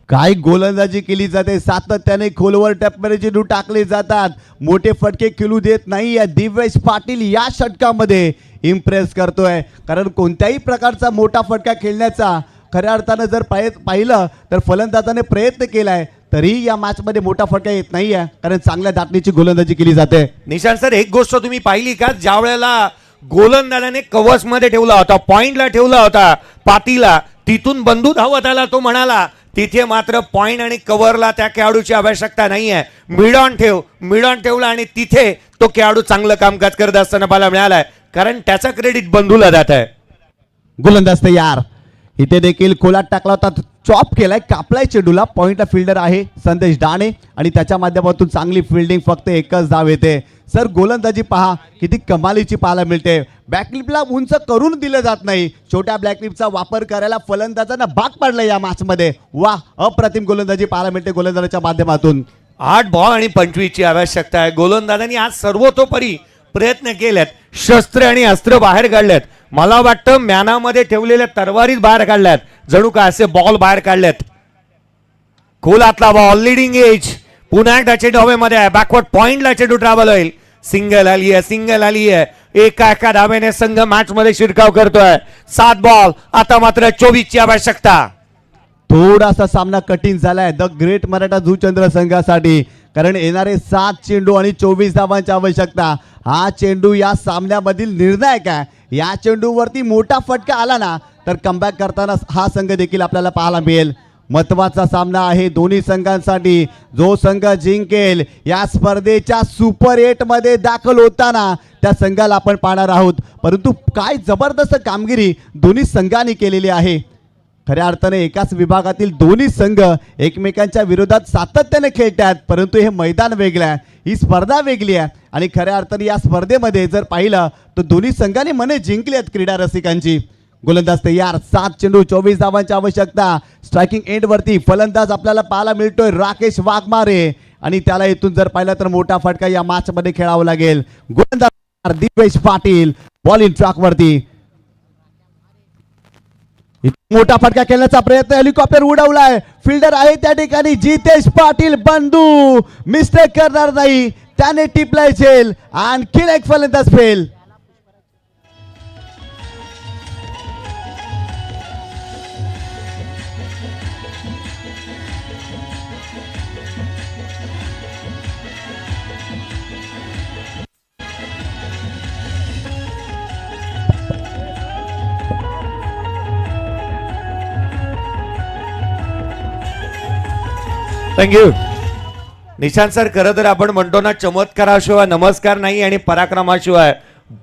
काय गोलंदाजी केली जाते, सातत्याने खोलवर टप्प्याने चेंडू टाकले जातात, मोठे फटके खेळू देत नाही. दिवेश पाटील या षटकामध्ये इम्प्रेस करतोय, कारण कोणत्याही प्रकारचा मोठा फटका खेळण्याचा खऱ्या अर्थानं जर पाहिलं तर फलंदाजाने प्रयत्न केलाय, तरी या मॅच मध्ये मोठा फटका येत नाहीये, कारण चांगल्या धाटणीची गोलंदाजी केली जाते. निशांत सर, एक गोष्ट तुम्ही पाहिली का, ज्या वेळेला गोलंदाजाने कव्हर्स मध्ये ठेवला होता, पॉइंटला ठेवला होता पातीला, तिथून बंधू धावत आला, तो म्हणाला तिथे मात्र पॉइंट आणि कव्हरला त्या खेळाडूची आवश्यकता नाही आहे. मिड ऑन ठेवला आणि तिथे तो खेळाडू चांगलं कामकाज करत असताना पाहायला मिळालाय, कारण त्याचा क्रेडिट बंधूला जात आहे. गोलंदाज तयार. इथे देखील खोलात टाकला होता, चॉप केलाय, कापलाय चेंडूला. पॉइंटला फिल्डर आहे संदेश डाणे आणि त्याच्या माध्यमातून चांगली फिल्डिंग, फक्त एकच धाव येते. सर गोलंदाजी पहा किती कमालीची पाहायला मिळते. बॅकलिपला उंच करून दिलं जात नाही, छोट्या बॅकलिपचा वापर करायला फलंदाजांना भाग पाडला या मॅच मध्ये. वा, अप्रतिम गोलंदाजी पाहायला मिळते गोलंदाजाच्या माध्यमातून. 8 बॉल आणि 25 ची आवश्यकता आहे. गोलंदाजांनी आज सर्वतोपरी प्रयत्न केलेत, शस्त्र आणि अस्त्र बाहेर काढलेत. मला वाटतं म्यानामध्ये ठेवलेल्या तरवारीत बाहेर काढल्यात, जणू का असे बॉल बाहेर काढलेत. खोलातला बॉल, लिडिंग एज, पुन्हा एकदा चेंडू हवेमध्ये आहे. बॅकवर्ड पॉइंटला चेंडू ट्रॅव्हल होईल. सिंगल आली आहे. एका धावेने संघ मॅच मध्ये शिरकाव करतोय. 7 बॉल, आता मात्र 24 ची आवश्यकता. थोडासा सामना कठीण झालाय द ग्रेट मराठा जुचंद्र संघासाठी, कारण येणारे 7 चेंडू आणि 24 धावांची आवश्यकता. हा चेंडू या सामन्यामधील निर्णायक आहे. या चेंडूवरती मोठा फटका आला ना तर कमबॅक करताना हा संघ देखील आपल्याला पाहायला मिळेल. महत्वाचा सामना आहे दोन्ही संघांसाठी. जो संघ जिंकेल या स्पर्धेच्या सुपर 8 मध्ये दाखल होताना त्या संघाला आपण पाहणार आहोत. परंतु काय जबरदस्त कामगिरी दोन्ही संघांनी केलेली आहे. खऱ्या अर्थाने एकाच विभागातील दोन्ही संघ एकमेकांच्या विरोधात सातत्याने खेळतात, परंतु हे मैदान वेगळं आहे, ही स्पर्धा वेगळी आहे. आणि खऱ्या अर्थाने या स्पर्धेमध्ये जर पाहिलं तर दोन्ही संघांनी मने जिंकली आहेत क्रीडा रसिकांची. गोलंदाज तयार, 7 चेंडू 24 धावांची आवश्यकता. स्ट्रायकिंग एंड वरती फलंदाज आपल्याला पाहायला मिळतोय राकेश वाघमारे आणि त्याला इथून जर पाहिलं तर मोठा फटका या मॅच मध्ये खेळावा लागेल. गोलंदाज Divesh Patil ball in track वरती, मोठा फटका खेळण्याचा प्रयत्न, हेलिकॉप्टर उडवलाय, फिल्डर आहे त्या ठिकाणी जितेश पाटील बंधू मिस्टेक करणार नाही, त्याने टिपलाय झेल. आणखीन एक फलंदाज फेल. Thank you Nishant sir. खरं तर आपण म्हणतो ना, चमत्काराशिवाय नमस्कार नाही आणि पराक्रमाशिवाय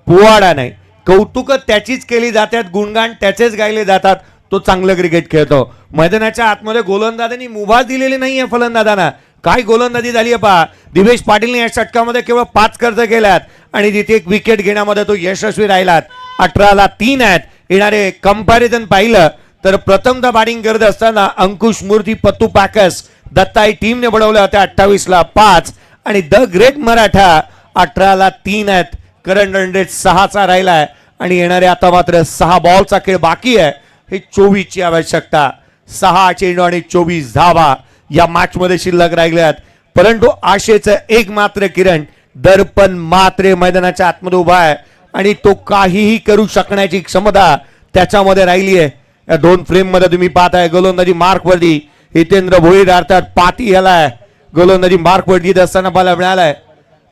बुवाडा नाही. कौतुक त्याचीच केली जातात, गुणगान त्याचेच गायले जातात, तो चांगलं क्रिकेट खेळतो. मैदानाच्या आतमध्ये गोलंदाजांनी मुभा दिलेली नाहीये फलंदाजांना. काय गोलंदाजी झाली आहे पहा. दिवेश पाटीलने या षटकामध्ये केवळ 5 कर्ज केल्यात आणि तिथे एक विकेट घेण्यामध्ये तो यशस्वी राहिलात. 18ला 3 आहेत. येणारे कंपॅरिझन पाहिलं तर प्रथमदा बॅटिंग करत असताना अंकुश मूर्ती पत्तू पॅकर्स दत्ताई टीमने बनवल्या होत्या 28ला 5 आणि द ग्रेट मराठा 18ला 3 आहेत. करंट रन रेट 6चा राहिलाय आणि येणारे आता मात्र 6 बॉलचा खेळ बाकी आहे. हे 24ची आवश्यकता. 6 चेंडू आणि 24 धावा या मॅच मध्ये शिल्लक राहिल्यात. परंतु आशेचं एक मात्र किरण दर्पण मात्र मैदानाच्या आतमध्ये उभा आहे आणि तो काहीही करू शकण्याची क्षमता त्याच्यामध्ये राहिली आहे. या 2 फ्रेम मध्ये तुम्ही पाहताय गोलंदाजी मार्क वरती हितेंद्र भोईर अर्थात पाती याला गोलंदाजी मार्क वर देत असताना पाहायला मिळालाय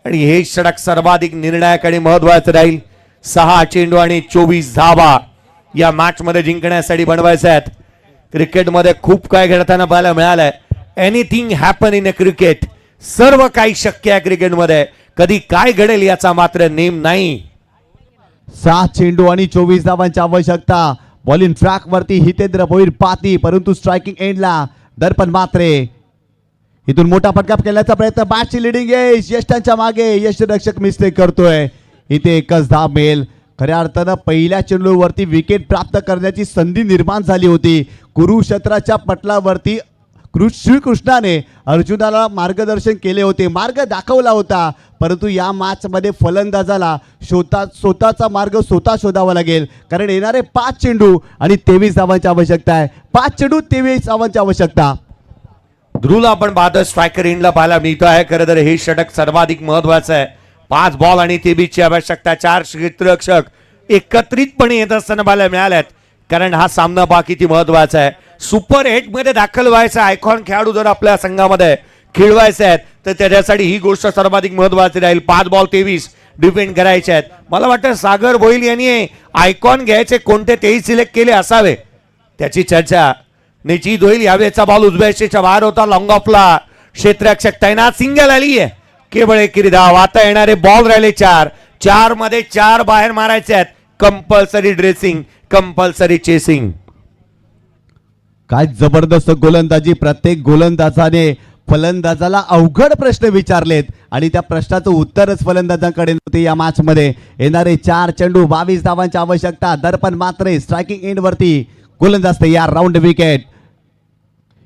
आणि हे षटक सर्वाधिक निर्णायक आणि महत्वाचं राहील. 6 चेंडू आणि 24 धावा या मॅच मध्ये जिंकण्यासाठी बनवायचे आहेत. क्रिकेटमध्ये खूप काय घडताना पाहायला मिळालंय. Anything happen in a cricket. सर्व काही शक्य आहे क्रिकेटमध्ये. कधी काय घडेल याचा मात्र नेम नाही. 7 चेंडू आणि 24 धावांची आवश्यकता. बॉल इन ट्रॅक वरती हितेंद्र भोईर पाती, परंतु स्ट्रायकिंग एंडला दर्पण मात्रे. इथून मोठा फटका केल्याचा प्रयत्न, बॅटची लिडिंग यश, यष्टांच्या मागे यष्टरक्षक मिस्टेक करतोय. इथे एकच धाव मिळेल. खऱ्या अर्थानं पहिल्या चेंडूवरती विकेट प्राप्त करण्याची संधी निर्माण झाली होती. कुरुक्षेत्राच्या पटलावरती श्रीकृष्णाने अर्जुनाला मार्गदर्शन केले होते, मार्ग दाखवला होता, परंतु या मॅच मध्ये फलंदाजाला स्वतःचा मार्ग स्वतः शोधावा लागेल. कारण येणारे 5 चेंडू आणि 23 धावांची आवश्यकता आहे. 5 चेंडू 23 धावांची आवश्यकता. ध्रुवला आपण पाहतो स्ट्रायकर इंडला पाहायला मिळतो आहे. खरं तर हे षटक सर्वाधिक महत्वाचं आहे. 5 बॉल आणि 23ची आवश्यकता. 4 क्षेत्ररक्षक एकत्रितपणे येत असताना पाहायला मिळाल्यात. कारण हा सामना पहा किती महत्वाचा आहे. सुपर 8 मध्ये दाखल व्हायचा आयकॉन खेळाडू जर आपल्या संघामध्ये खेळवायचे आहेत तर त्याच्यासाठी ही गोष्ट सर्वाधिक महत्वाची राहील. 5 बॉल 23 डिफेंड करायचे आहेत. मला वाटतं सागर भोईल यांनी आयकॉन घ्यायचे कोणते तेही सिलेक्ट केले असावे, त्याची चर्चा निश्चित होईल. यावेळेचा बॉल उजव्या शेच्या बाहेर होता. लॉंग ऑफला क्षेत्ररक्षक तैनात. सिंगल आली आहे. केवळ एक धाव. आता येणारे बॉल राहिले 4 मध्ये 4 बाहेर मारायचे आहेत. Compulsory dressing, compulsory chasing. काय जबरदस्त गोलंदाजी. प्रत्येक गोलंदाजाने फलंदाजाला अवघड प्रश्न विचारलेत आणि त्या प्रश्नाचं उत्तरच फलंदाजांकडे नव्हते. या मॅच मध्ये येणारे 4 चेंडू 22 धावांची आवश्यकता. दर्पण मात्र स्ट्रायकिंग एंड वरती गोलंदाज तयार. Round wicket.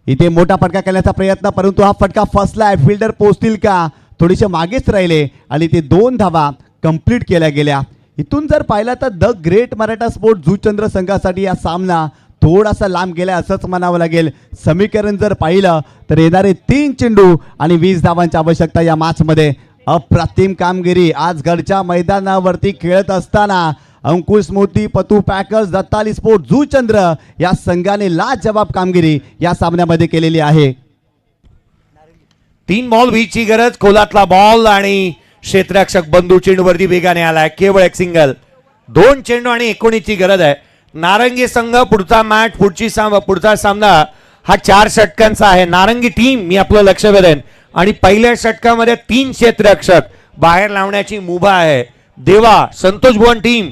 इथे मोठा फटका करण्याचा प्रयत्न, परंतु हा फटका फसलाय. फिल्डर पोहोचतील का, थोडेसे मागेच राहिले आणि ते 2 धावा कंप्लीट केल्या गेल्या. इथून जर पाहिला तर the great Maratha sport Juchandra संघासाठी या सामना थोडासा लांब गेला असंच म्हणावं लागेल. समीकरण जर पाहिलं तर येणारे 3 चेंडू आणि 20 धावांची आवश्यकता या मॅच मध्ये. अप्रतिम कामगिरी आज घरच्या मैदानावरती खेळत असताना अंकुश मोती पतू पॅकर्स दत्ताली स्पोर्ट जुचंद्र या संघाने लाजवाब कामगिरी या सामन्यामध्ये केलेली आहे. 3 बॉल 20ची गरज. खोलातला बॉल आणि क्षेत्ररक्षक बंधू चेंडूवरती वेगाने आलाय. केवळ एक सिंगल. 2 चेंडू आणि 19ची गरज आहे. नारंगी संघ पुढचा मॅच पुढचा सामना हा 4 षटकांचा आहे. नारंगी टीम मी आपलं लक्ष वेधेन आणि पहिल्या षटकामध्ये 3 क्षेत्ररक्षक बाहेर लावण्याची मुभा है। देवा संतोष भुवन टीम,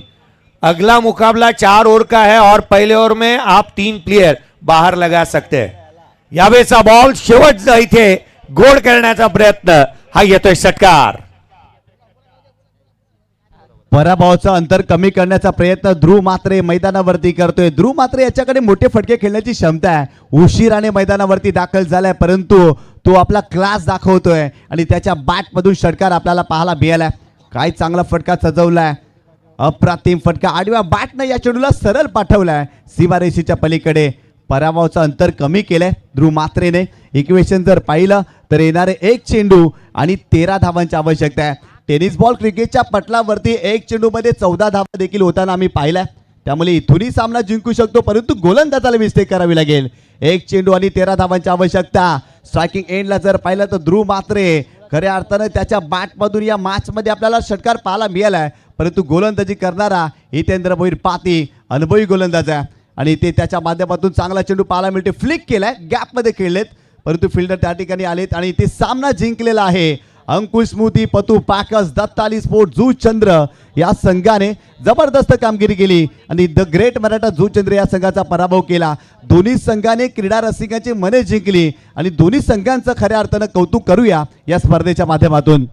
अगला मुकाबला 4 ओवर का है और पहले ओवर में आप 3 प्लेयर बाहर लगा सकते हैं। यावेळेचा बॉल शेवटचा इथे गोल करण्याचा प्रयत्न, हा येतोय षटकार। पराभवाचं अंतर कमी करण्याचा प्रयत्न ध्रुव मात्रे मैदानावरती करतोय. ध्रुव मात्रे याच्याकडे मोठे फटके खेळण्याची क्षमता आहे. उशिराने मैदानावरती दाखल झालाय, परंतु तो आपला क्लास दाखवतोय आणि त्याच्या बॅटमधून षटकार आपल्याला पाहायला मिळालाय. काय चांगला फटका सजवलाय, अप्रतिम फटका. आडव्या बॅटनं या चेंडूला सरळ पाठवलाय सीमारेषेच्या पलीकडे. पराभवाचं अंतर कमी केलंय ध्रुव मात्रेने. इक्वेशन जर पाहिलं तर येणारे 1 चेंडू आणि 13 धावांची आवश्यकता आहे. टेनिस बॉल क्रिकेटच्या पटलावरती 1 चेंडूमध्ये 14 धावा देखील होताना आम्ही पाहिल्या. त्यामुळे इथूनही सामना जिंकू शकतो, परंतु गोलंदाजाला मिस्टेक करावी लागेल. 1 चेंडू आणि 13 धावांची आवश्यकता. स्ट्रायकिंग एंडला जर पाहिलं तर ध्रुव मात्रे खऱ्या अर्थानं त्याच्या बॅटमधून या मॅचमध्ये आपल्याला षटकार पाहायला मिळालाय, परंतु गोलंदाजी करणारा हितेंद्र भोईर पाती अनुभवी गोलंदाज आहे आणि ते त्याच्या माध्यमातून चांगला चेंडू पाहायला मिळते. फ्लिक केलाय, गॅपमध्ये खेळलेत, परंतु फिल्डर त्या ठिकाणी आलेत आणि ते सामना जिंकलेला आहे. अंकुश स्मृती, पतू पॅकर्स, दत्ताली स्पोर्ट, जुचंद्र या संघाने जबरदस्त कामगिरी केली आणि द ग्रेट मराठा जुचंद्र या संघाचा पराभव केला. दोन्ही संघाने क्रीडा रसिकांची मने जिंकली आणि दोन्ही संघांचं खऱ्या अर्थानं कौतुक करूया या स्पर्धेच्या माध्यमातून.